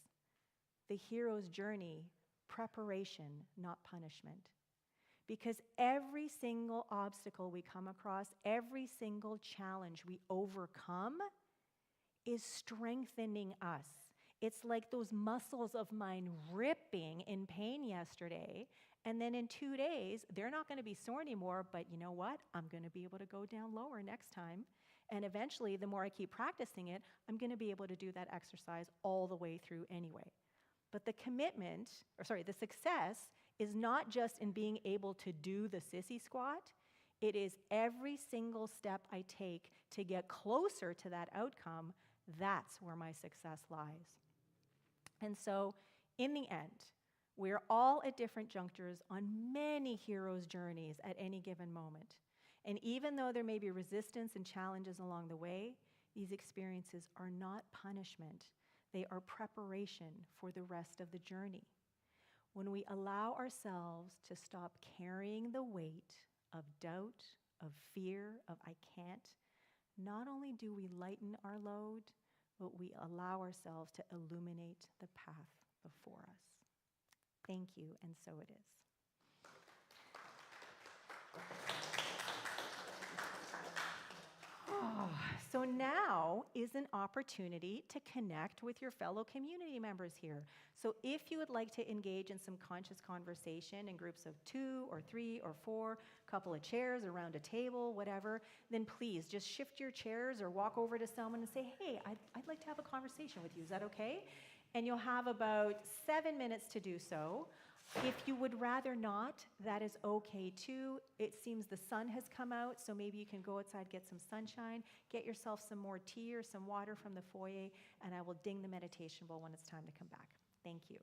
The Hero's Journey, Preparation, Not Punishment. Because every single obstacle we come across, every single challenge we overcome is strengthening us. It's like those muscles of mine ripping in pain yesterday, and then in 2 days, they're not going to be sore anymore, but you know what? I'm going to be able to go down lower next time. And eventually, the more I keep practicing it, I'm going to be able to do that exercise all the way through anyway. But the the success is not just in being able to do the sissy squat. It is every single step I take to get closer to that outcome. That's where my success lies. And so, in the end, we're all at different junctures on many heroes' journeys at any given moment. And even though there may be resistance and challenges along the way, these experiences are not punishment. They are preparation for the rest of the journey. When we allow ourselves to stop carrying the weight of doubt, of fear, of I can't, not only do we lighten our load, but we allow ourselves to illuminate the path before us. Thank you, and so it is. So now is an opportunity to connect with your fellow community members here. So if you would like to engage in some conscious conversation in groups of 2 or 3 or 4, a couple of chairs around a table, whatever, then please just shift your chairs or walk over to someone and say, hey, I'd like to have a conversation with you. Is that okay? And you'll have about 7 minutes to do so. If you would rather not, that is okay too. It seems the sun has come out, so maybe you can go outside, get some sunshine, get yourself some more tea or some water from the foyer, and I will ding the meditation bowl when it's time to come back. Thank you.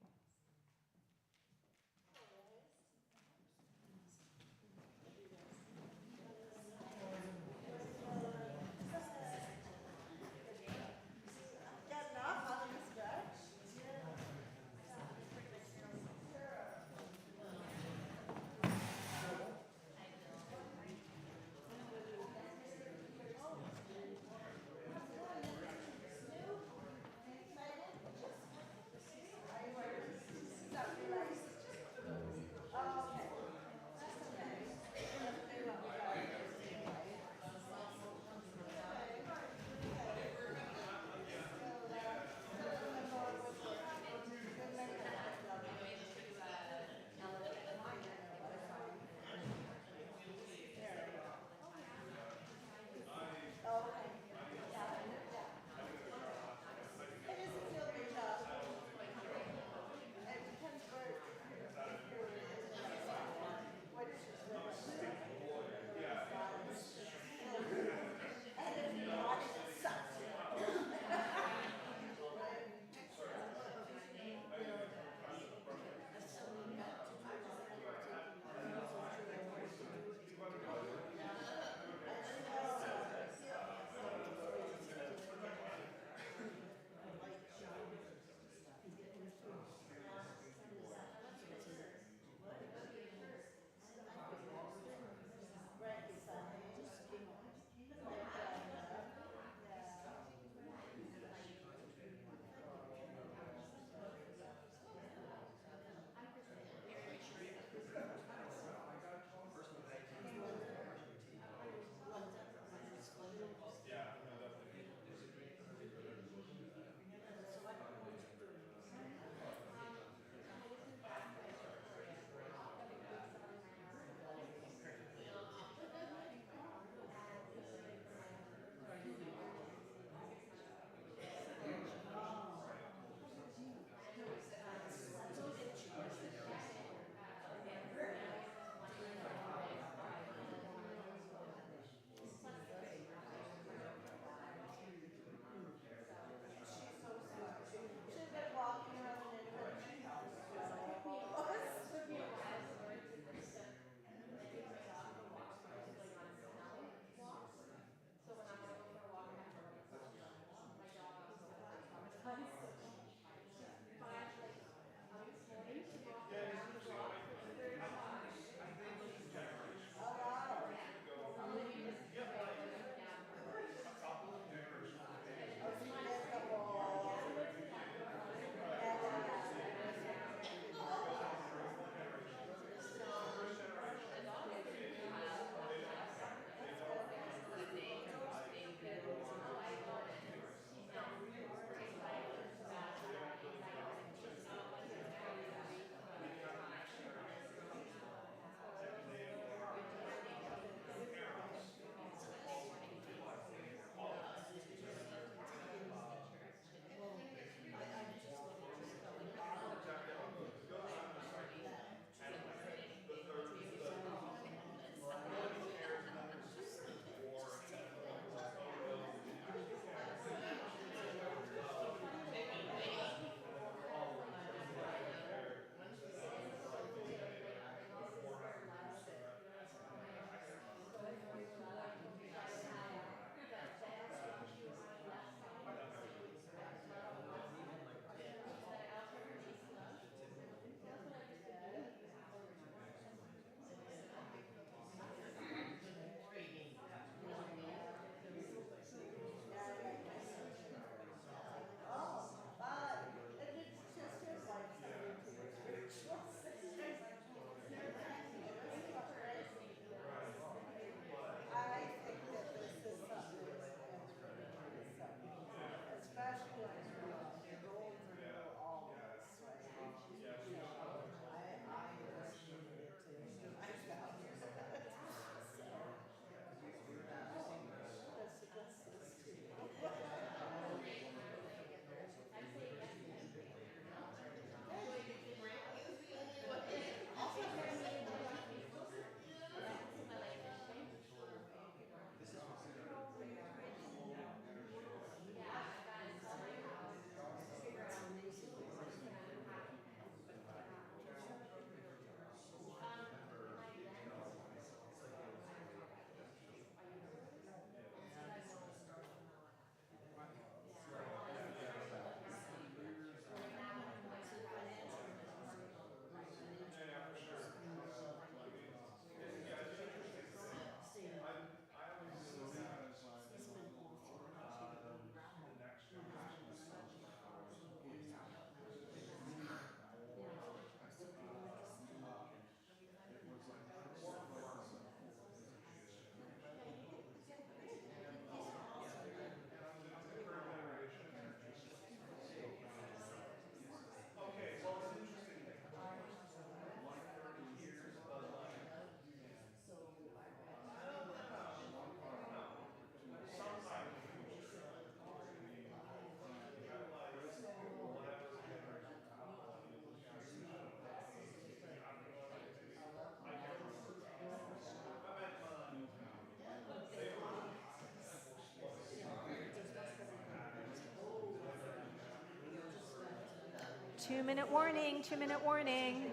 2-minute warning, 2-minute warning.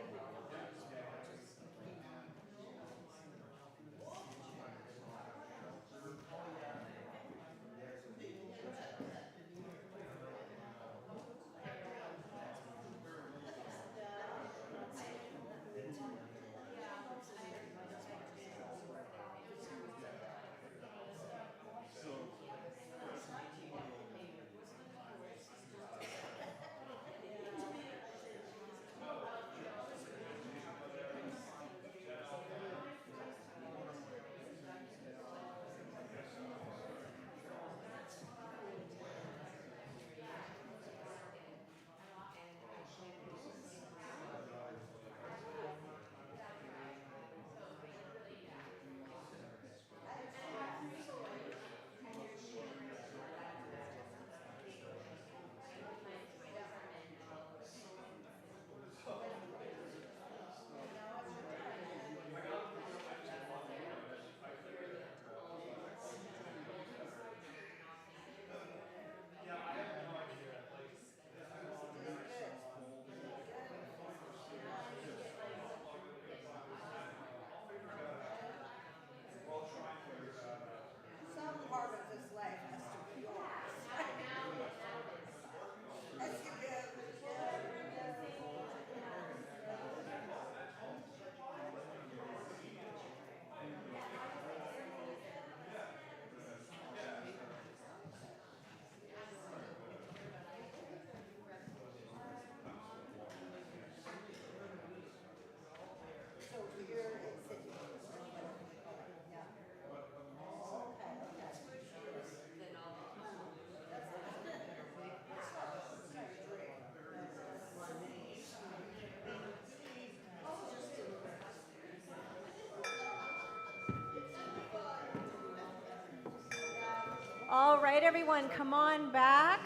All right, everyone, come on back.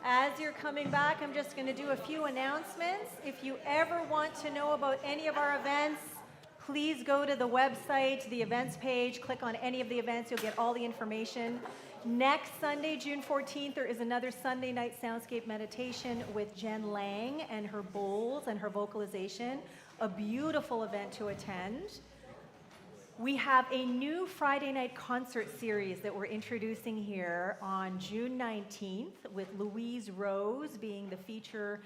As you're coming back, I'm just going to do a few announcements. If you ever want to know about any of our events, please go to the website, the events page, click on any of the events, you'll get all the information. Next Sunday, June 14th, there is another Sunday night soundscape meditation with Jen Lang and her bowls and her vocalization. A beautiful event to attend. We have a new Friday night concert series that we're introducing here on June 19th with Louise Rose being the feature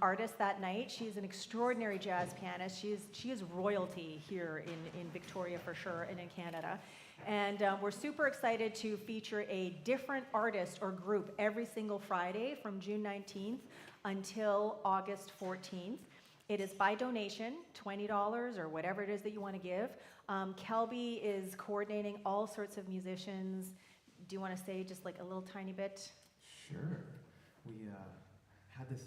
artist that night. She's an extraordinary jazz pianist. She is royalty here in Victoria for sure and in Canada. And we're super excited to feature a different artist or group every single Friday from June 19th until August 14th. It is by donation, $20 or whatever it is that you want to give. Kelby is coordinating all sorts of musicians. Do you want to say just like a little tiny bit? Sure. We had this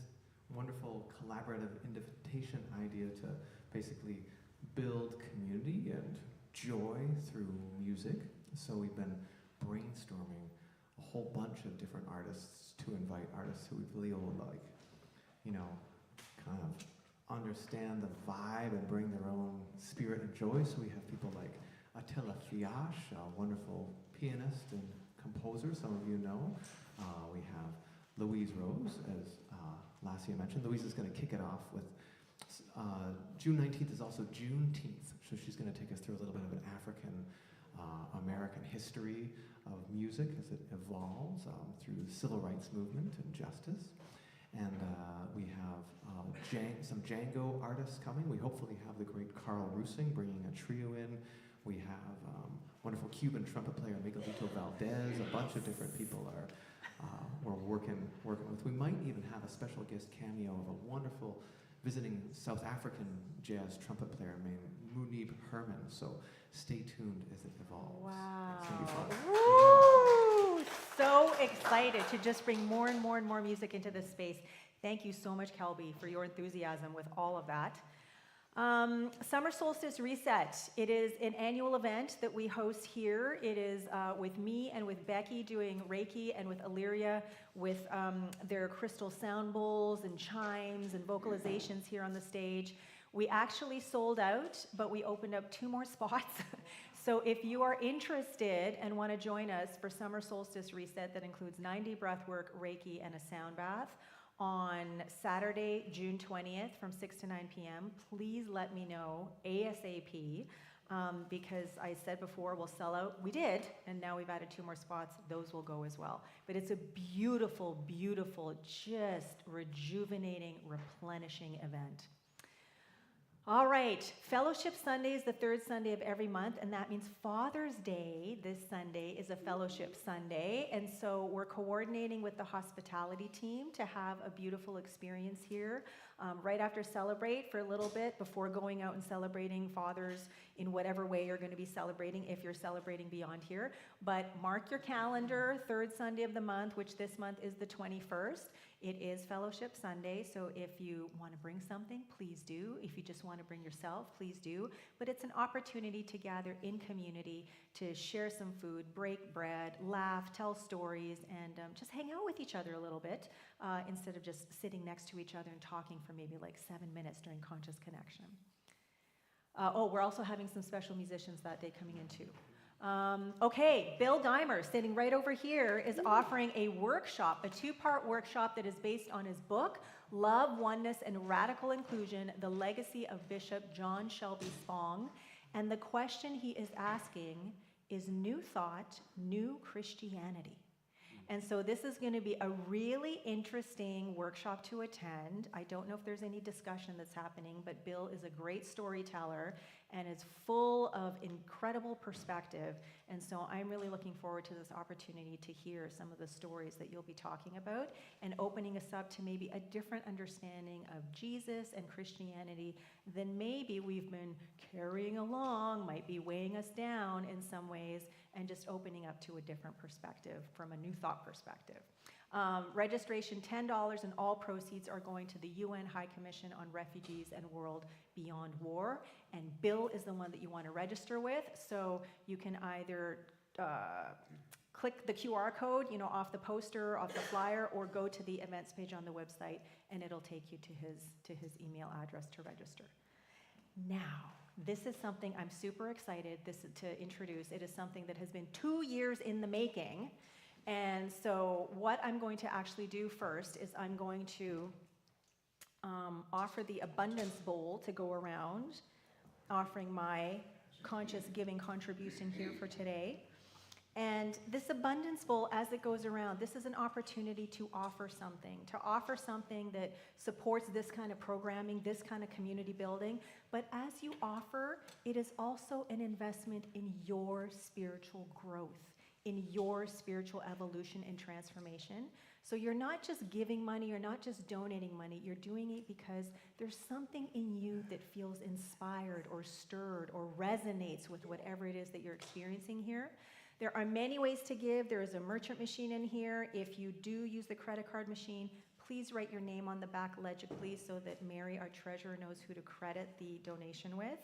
wonderful collaborative invitation idea to basically build community and joy through music. So we've been brainstorming a whole bunch of different artists to invite artists who we feel like, kind of understand the vibe and bring their own spirit and joy. So we have people like Attila Fiash, a wonderful pianist and composer, some of you know. We have Louise Rose, as Lesia mentioned. Louise is going to kick it off with June 19th is also Juneteenth, so she's going to take us through a little bit of an African American history of music as it evolves through the civil rights movement and justice. And we have some Django artists coming. We hopefully have the great Carl Rusing bringing a trio in. We have wonderful Cuban trumpet player Miguelito Valdez. A bunch of different people we're working with. We might even have a special guest cameo of a wonderful visiting South African jazz trumpet player named Munib Herman. So stay tuned as it evolves. Wow. It's gonna be fun. Woo! So excited to just bring more and more and more music into this space. Thank you so much, Kelby, for your enthusiasm with all of that. Summer Solstice Reset. It is an annual event that we host here. It is with me and with Becky doing Reiki, and with Illyria with their crystal sound bowls and chimes and vocalizations here on the stage. We actually sold out, but we opened up 2 more spots. So if you are interested and want to join us for Summer Solstice Reset that includes 90 breathwork, Reiki, and a sound bath on Saturday, June 20th from 6 to 9 p.m. Please let me know ASAP because I said before we'll sell out. We did, and now we've added 2 more spots. Those will go as well. But it's a beautiful, beautiful, just rejuvenating, replenishing event. All right, Fellowship Sunday is the 3rd Sunday of every month, and that means Father's Day this Sunday is a Fellowship Sunday, and so we're coordinating with the hospitality team to have a beautiful experience here right after Celebrate for a little bit before going out and celebrating fathers in whatever way you're going to be celebrating if you're celebrating beyond here. But mark your calendar, 3rd Sunday of the month, which this month is the 21st. It is Fellowship Sunday, so if you want to bring something, please do. If you just want to bring yourself, please do. But it's an opportunity to gather in community, to share some food, break bread, laugh, tell stories, and just hang out with each other a little bit instead of just sitting next to each other and talking for maybe like 7 minutes during Conscious Connection. We're also having some special musicians that day coming in too. Okay, Bill Dimer, sitting right over here, is offering a workshop, a 2-part workshop that is based on his book, Love, Oneness, and Radical Inclusion, The Legacy of Bishop John Shelby Spong. And the question he is asking is New Thought, New Christianity? And so this is going to be a really interesting workshop to attend. I don't know if there's any discussion that's happening, but Bill is a great storyteller and is full of incredible perspective. And so I'm really looking forward to this opportunity to hear some of the stories that you'll be talking about and opening us up to maybe a different understanding of Jesus and Christianity than maybe we've been carrying along, might be weighing us down in some ways, and just opening up to a different perspective from a New Thought perspective. Registration $10, and all proceeds are going to the UN High Commission on Refugees and World Beyond War. And Bill is the one that you want to register with, so you can either click the QR code, off the poster, off the flyer, or go to the events page on the website, and it'll take you to his email address to register. Now, this is something I'm super excited to introduce. It is something that has been 2 years in the making. And so what I'm going to actually do first is I'm going to offer the abundance bowl to go around, offering my conscious giving contribution here for today. And this abundance bowl, as it goes around, this is an opportunity to offer something that supports this kind of programming, this kind of community building. But as you offer, it is also an investment in your spiritual growth, in your spiritual evolution and transformation. So you're not just giving money, you're not just donating money, you're doing it because there's something in you that feels inspired or stirred or resonates with whatever it is that you're experiencing here. There are many ways to give. There is a merchant machine in here. If you do use the credit card machine, please write your name on the back legibly so that Mary, our treasurer, knows who to credit the donation with.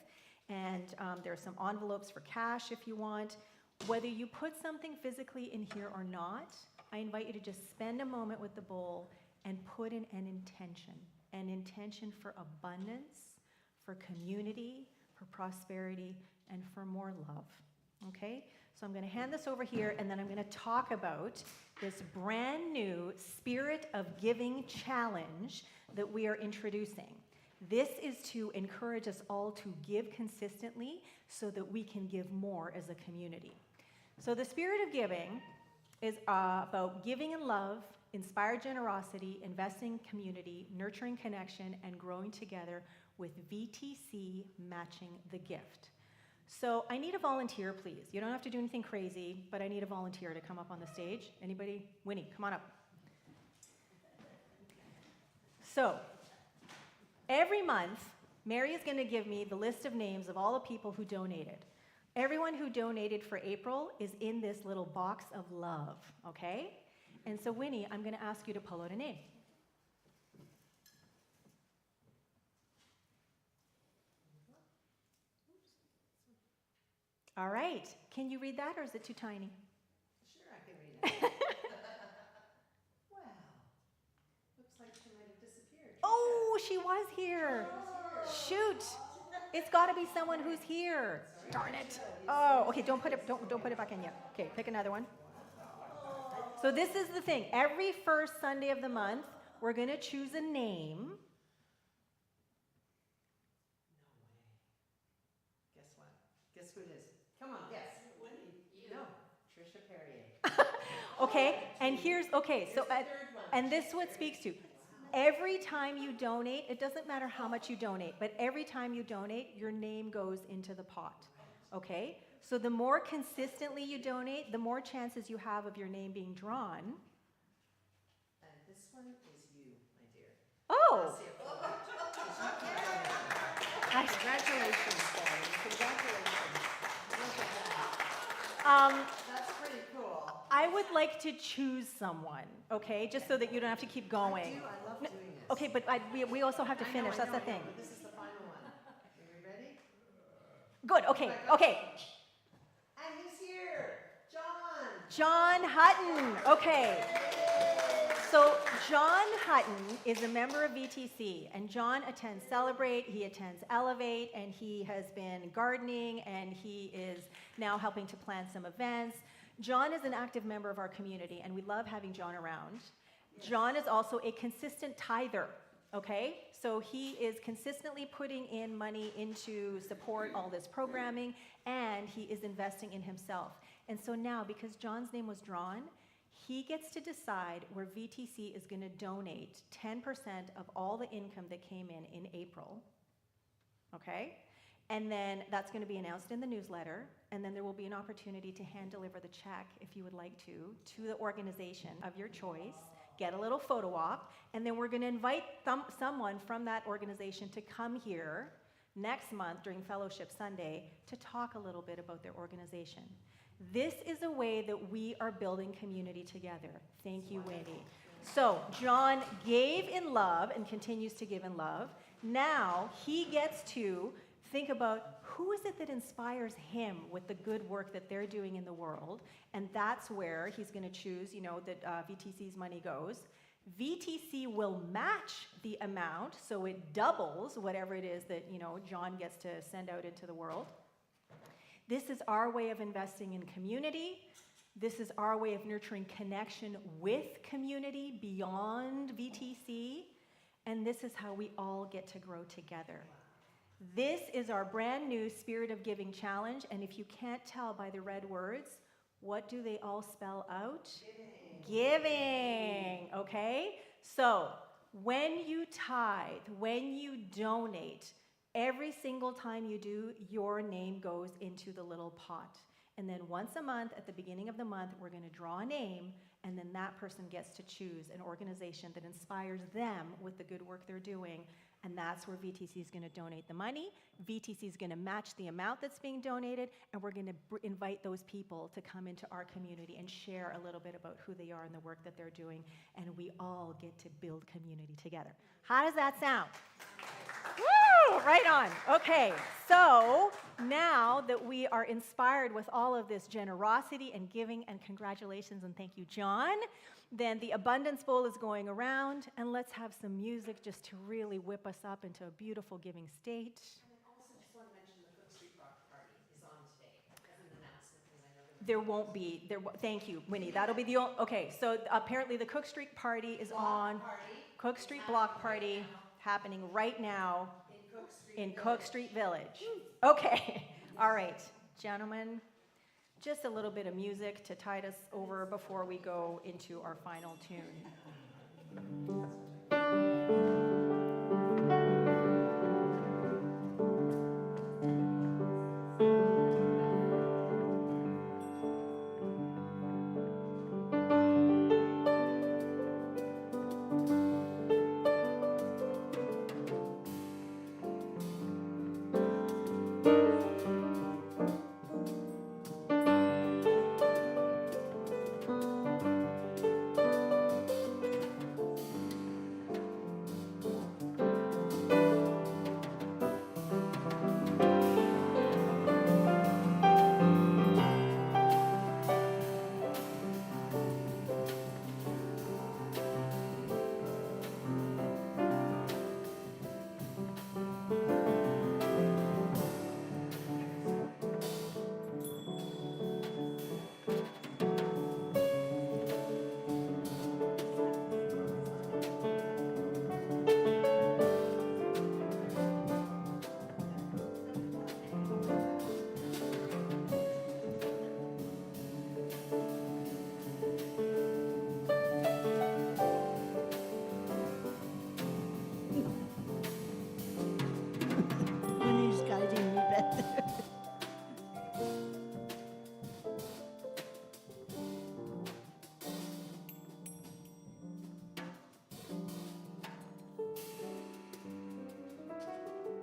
And there are some envelopes for cash if you want. Whether you put something physically in here or not, I invite you to just spend a moment with the bowl and put in an intention for abundance, for community, for prosperity, and for more love. Okay? So I'm going to hand this over here, and then I'm going to talk about this brand new Spirit of Giving challenge that we are introducing. This is to encourage us all to give consistently so that we can give more as a community. So the Spirit of Giving is about giving in love, inspired generosity, investing in community, nurturing connection, and growing together with VTC matching the gift. So I need a volunteer, please. You don't have to do anything crazy, but I need a volunteer to come up on the stage. Anybody? Winnie, come on up. So every month, Mary is going to give me the list of names of all the people who donated. Everyone who donated for April is in this little box of love, okay? And so, Winnie, I'm going to ask you to pull out a name. All right. Can you read that, or is it too tiny? Sure, I can read it. Wow. Looks like she might have disappeared. Oh, she was here. Shoot. It's got to be someone who's here. Darn it. Oh, okay, don't put it back in yet. Okay, pick another one. So this is the thing. Every first Sunday of the month, we're going to choose a name. Guess what? Guess who it is? Come on, guess. No, Trisha Perrier. Okay, and here's, okay, so, Here's the third one. and this is what speaks to. Every time you donate, it doesn't matter how much you donate, but every time you donate, your name goes into the pot, okay? So the more consistently you donate, the more chances you have of your name being drawn. And this one is you, my dear. Oh! Let's see it. Congratulations, Sally. Congratulations. Look at that. That's pretty cool. I would like to choose someone, okay, just so that you don't have to keep going. I love doing this. Okay, but we also have to finish, that's the thing. But this is the final one. Are we ready? Good, okay, okay. And he's here, John. John Hutton, okay. So John Hutton is a member of VTC, and John attends Celebrate, he attends Elevate, and he has been gardening, and he is now helping to plan some events. John is an active member of our community, and we love having John around. John is also a consistent tither, okay? So he is consistently putting in money into support all this programming, and he is investing in himself. And so now, because John's name was drawn, he gets to decide where VTC is going to donate 10% of all the income that came in April, okay? And then that's going to be announced in the newsletter, and then there will be an opportunity to hand deliver the check, if you would like to the organization of your choice, get a little photo op, and then we're going to invite someone from that organization to come here next month during Fellowship Sunday to talk a little bit about their organization. This is a way that we are building community together. Thank you, Winnie. So John gave in love and continues to give in love. Now he gets to think about who is it that inspires him with the good work that they're doing in the world, and that's where he's going to choose, that VTC's money goes. VTC will match the amount, so it doubles whatever it is that, John gets to send out into the world. This is our way of investing in community. This is our way of nurturing connection with community beyond VTC, and this is how we all get to grow together. This is our brand new Spirit of Giving Challenge, and if you can't tell by the red words, what do they all spell out? Giving, okay? So, when you tithe, when you donate, every single time you do, your name goes into the little pot. And then once a month, at the beginning of the month, we're going to draw a name, and then that person gets to choose an organization that inspires them with the good work they're doing. And that's where VTC is going to donate the money. VTC is going to match the amount that's being donated, and we're going to invite those people to come into our community and share a little bit about who they are and the work that they're doing, and we all get to build community together. How does that sound? Woo! Right on. Okay, so now that we are inspired with all of this generosity and giving, and congratulations and thank you, John, then the abundance bowl is going around, and let's have some music just to really whip us up into a beautiful giving state. And I also just want to mention the Cook Street Rock Party is on today as an announcement, because I know There won't be, thank you, Winnie, that'll be the only, okay, so apparently the Cook Street Party is on, Cook Street Block Party happening right now in Cook Street Village. Okay, all right, gentlemen, just a little bit of music to tide us over before we go into our final tune.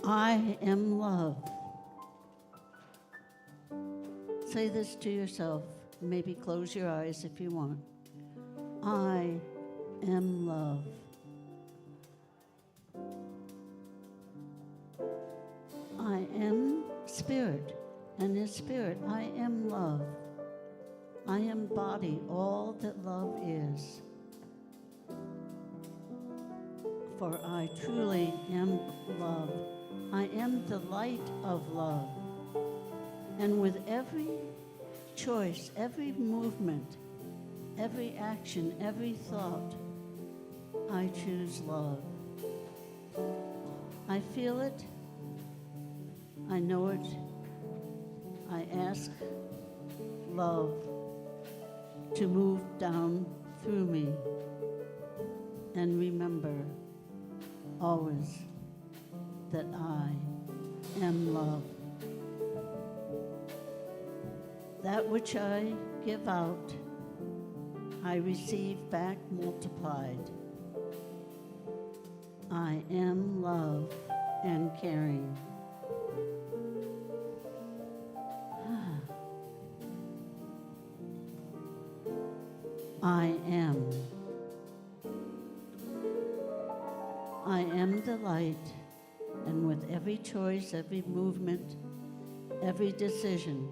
I am love. Say this to yourself. Maybe close your eyes if you want. I am love. I am spirit, and in spirit I am love. I embody all that love is. For I truly am love. I am the light of love. And with every choice, every movement, every action, every thought, I choose love. I feel it. I know it. I ask love to move down through me. And remember always that I am love. That which I give out, I receive back multiplied. I am love and caring. I am. I am the light, and with every choice, every movement, every decision,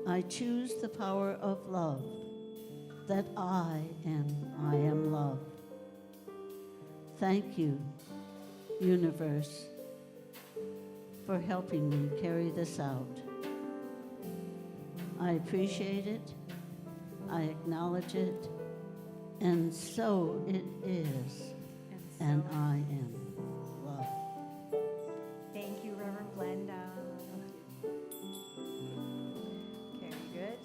I choose the power of love, that I am love. Thank you, universe, for helping me carry this out. I appreciate it, I acknowledge it, and so it is, and I am love. Thank you, Reverend Glenda. Okay, good.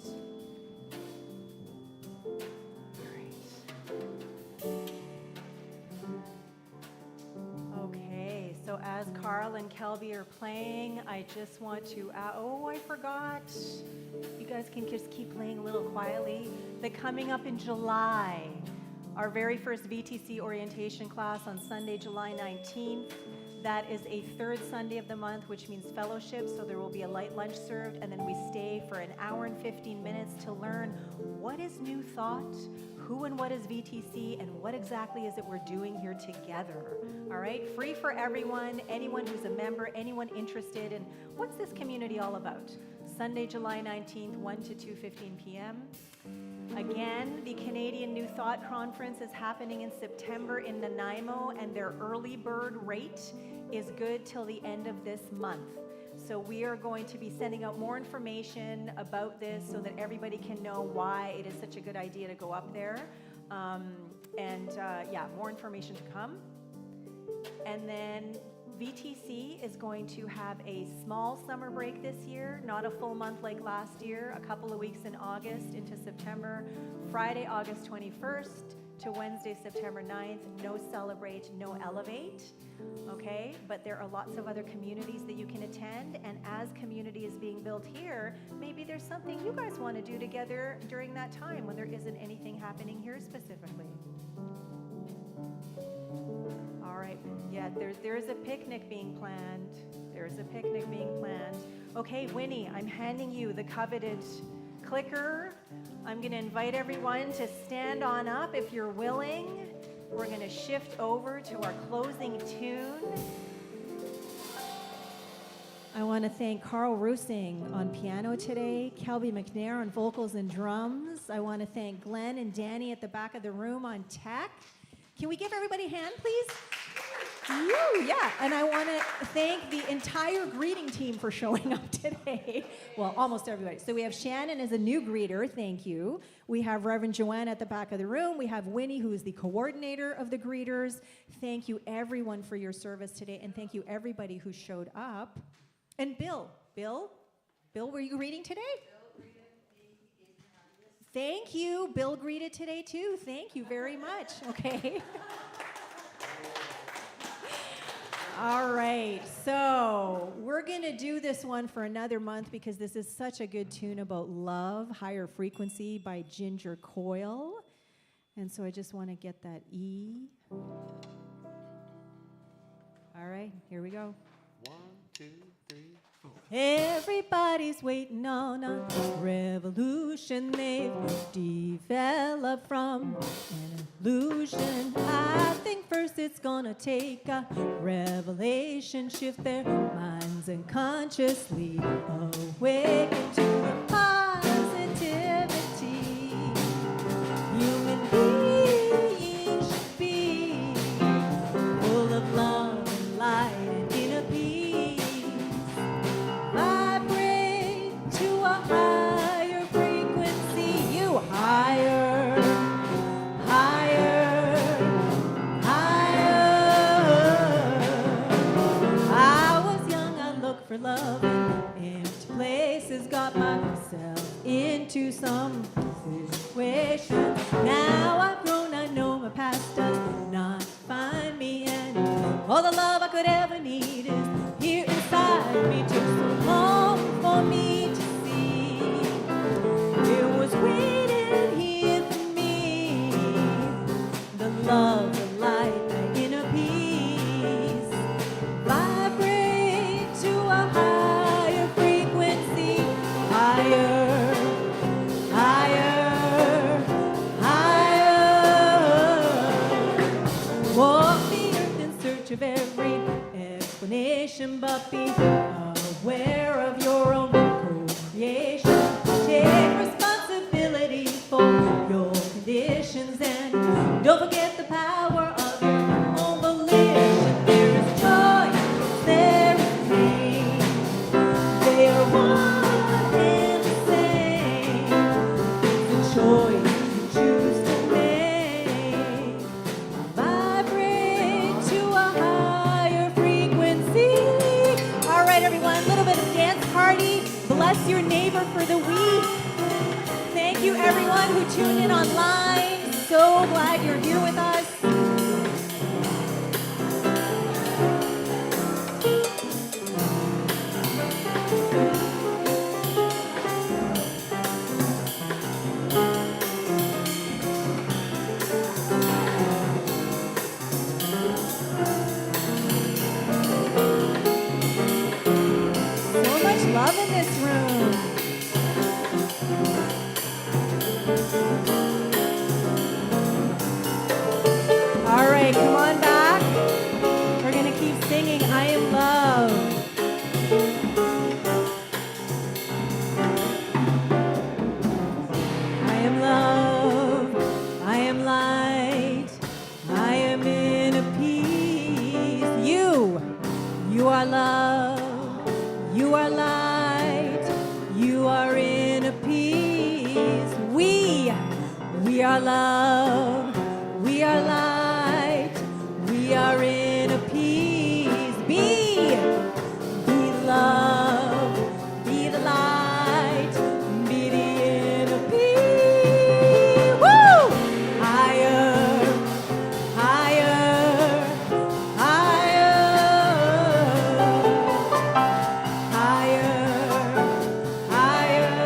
All right. Okay, so as Carl and Kelby are playing, I just want to, oh, I forgot. You guys can just keep playing a little quietly. That coming up in July, our very first VTC orientation class on Sunday, July 19th. That is a third Sunday of the month, which means fellowship, so there will be a light lunch served, and then we stay for an hour and 15 minutes to learn what is New Thought, who and what is VTC, and what exactly is it we're doing here together. All right, free for everyone, anyone who's a member, anyone interested in what's this community all about. Sunday, July 19th, 1 to 2:15 p.m. Again, the Canadian New Thought Conference is happening in September in Nanaimo, and their early bird rate is good till the end of this month. So we are going to be sending out more information about this so that everybody can know why it is such a good idea to go up there. Yeah, more information to come. And then VTC is going to have a small summer break this year, not a full month like last year, a couple of weeks in August into September, Friday, August 21st to Wednesday, September 9th. No Celebrate, no Elevate, okay? But there are lots of other communities that you can attend, and as community is being built here, maybe there's something you guys want to do together during that time when there isn't anything happening here specifically. All right, yeah, there is a picnic being planned. There's a picnic being planned. Okay, Winnie, I'm handing you the coveted clicker. I'm gonna invite everyone to stand on up if you're willing. We're gonna shift over to our closing tune. I want to thank Carl Rusing on piano today, Kelby McNair on vocals and drums. I want to thank Glenn and Danny at the back of the room on tech. Can we give everybody a hand, please? Woo, yeah, and I want to thank the entire greeting team for showing up today. Well, almost everybody. So we have Shannon as a new greeter, thank you. We have Reverend Joanne at the back of the room. We have Winnie, who is the coordinator of the greeters. Thank you, everyone, for your service today, and thank you, everybody who showed up. And Bill, were you greeting today? Thank you. Bill greeted today, too. Thank you very much. Okay. All right. So we're going to do this one for another month because this is such a good tune about love, Higher Frequency by Ginger Coyle. And so I just want to get that E. All right, here we go. 1, 2, 3, 4. Everybody's waiting on a revolution they've developed from an illusion. I think first it's gonna take a revelation, shift their minds and consciously awaken to the positivity human beings should be, full of love and light and inner peace. Vibrate to a higher frequency, you higher, higher, higher. I was young, I looked for love in empty places, got myself into some situation. Now I've grown, I know my past does not find me, and all the love I could ever need is here inside me. Took so long for me to see it was waiting here for me. The love, the light, the inner peace. Vibrate to a higher frequency, higher, higher, higher. Walk the earth in search of every explanation, but be aware of your own co-creation. Take responsibility for your conditions and don't forget the power of your own volition. There is joy, there is pain. They are one and the same. It's a choice you choose to make. Vibrate to a higher frequency. All right, everyone, a little bit of dance party. Bless your neighbor for the week. Thank you, everyone who tuned in online. So glad you're here with us. So much love in this room. All right, come on back. We're going to keep singing I Am Love. I am love, I am light, I am in peace. You are love, you are light, you are in peace. We are love, we are light, we are in peace. Be love, be the light, be the inner peace. Woo! Higher, higher, higher, higher, higher,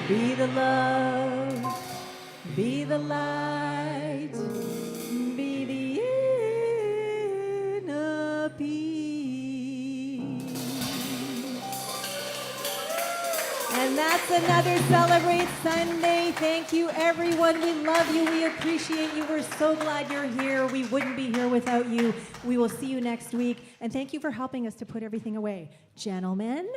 be the love, be the light, be the inner peace. And that's another Celebrate Sunday. Thank you, everyone. We love you. We appreciate you. We're so glad you're here. We wouldn't be here without you. We will see you next week. And thank you for helping us to put everything away. Gentlemen.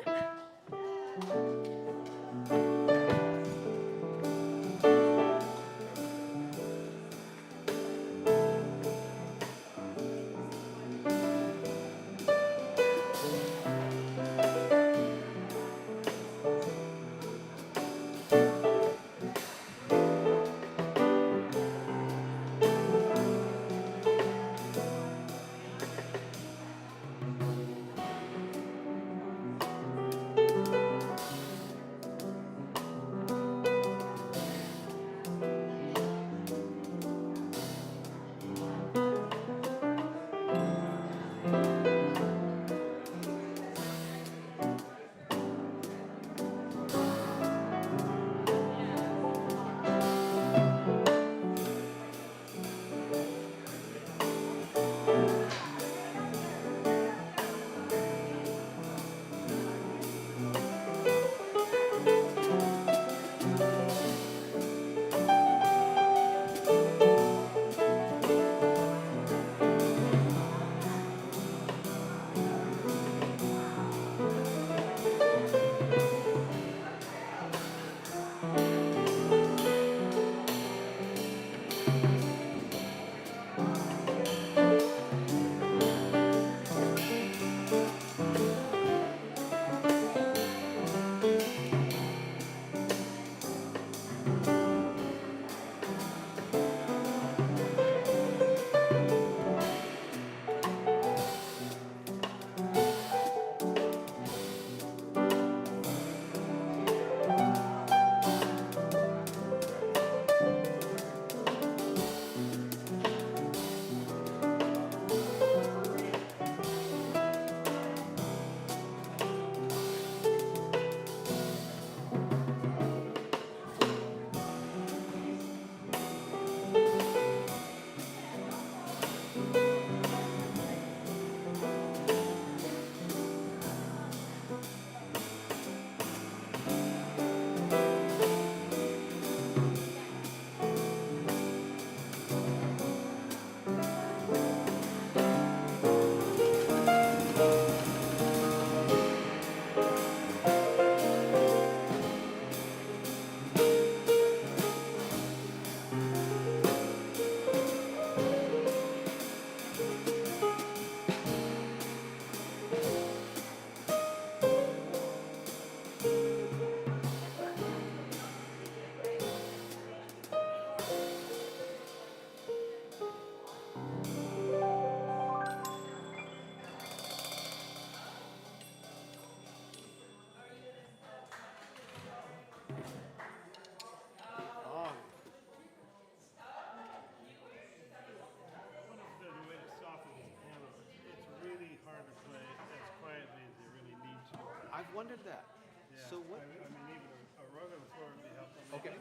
wondered that. Yeah. So what? I mean, even a rug on the floor would be helpful. Okay.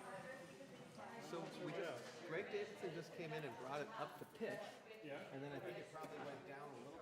So Greg Davidson just came in and brought it up the pitch, Yeah. and then I think it probably went down a little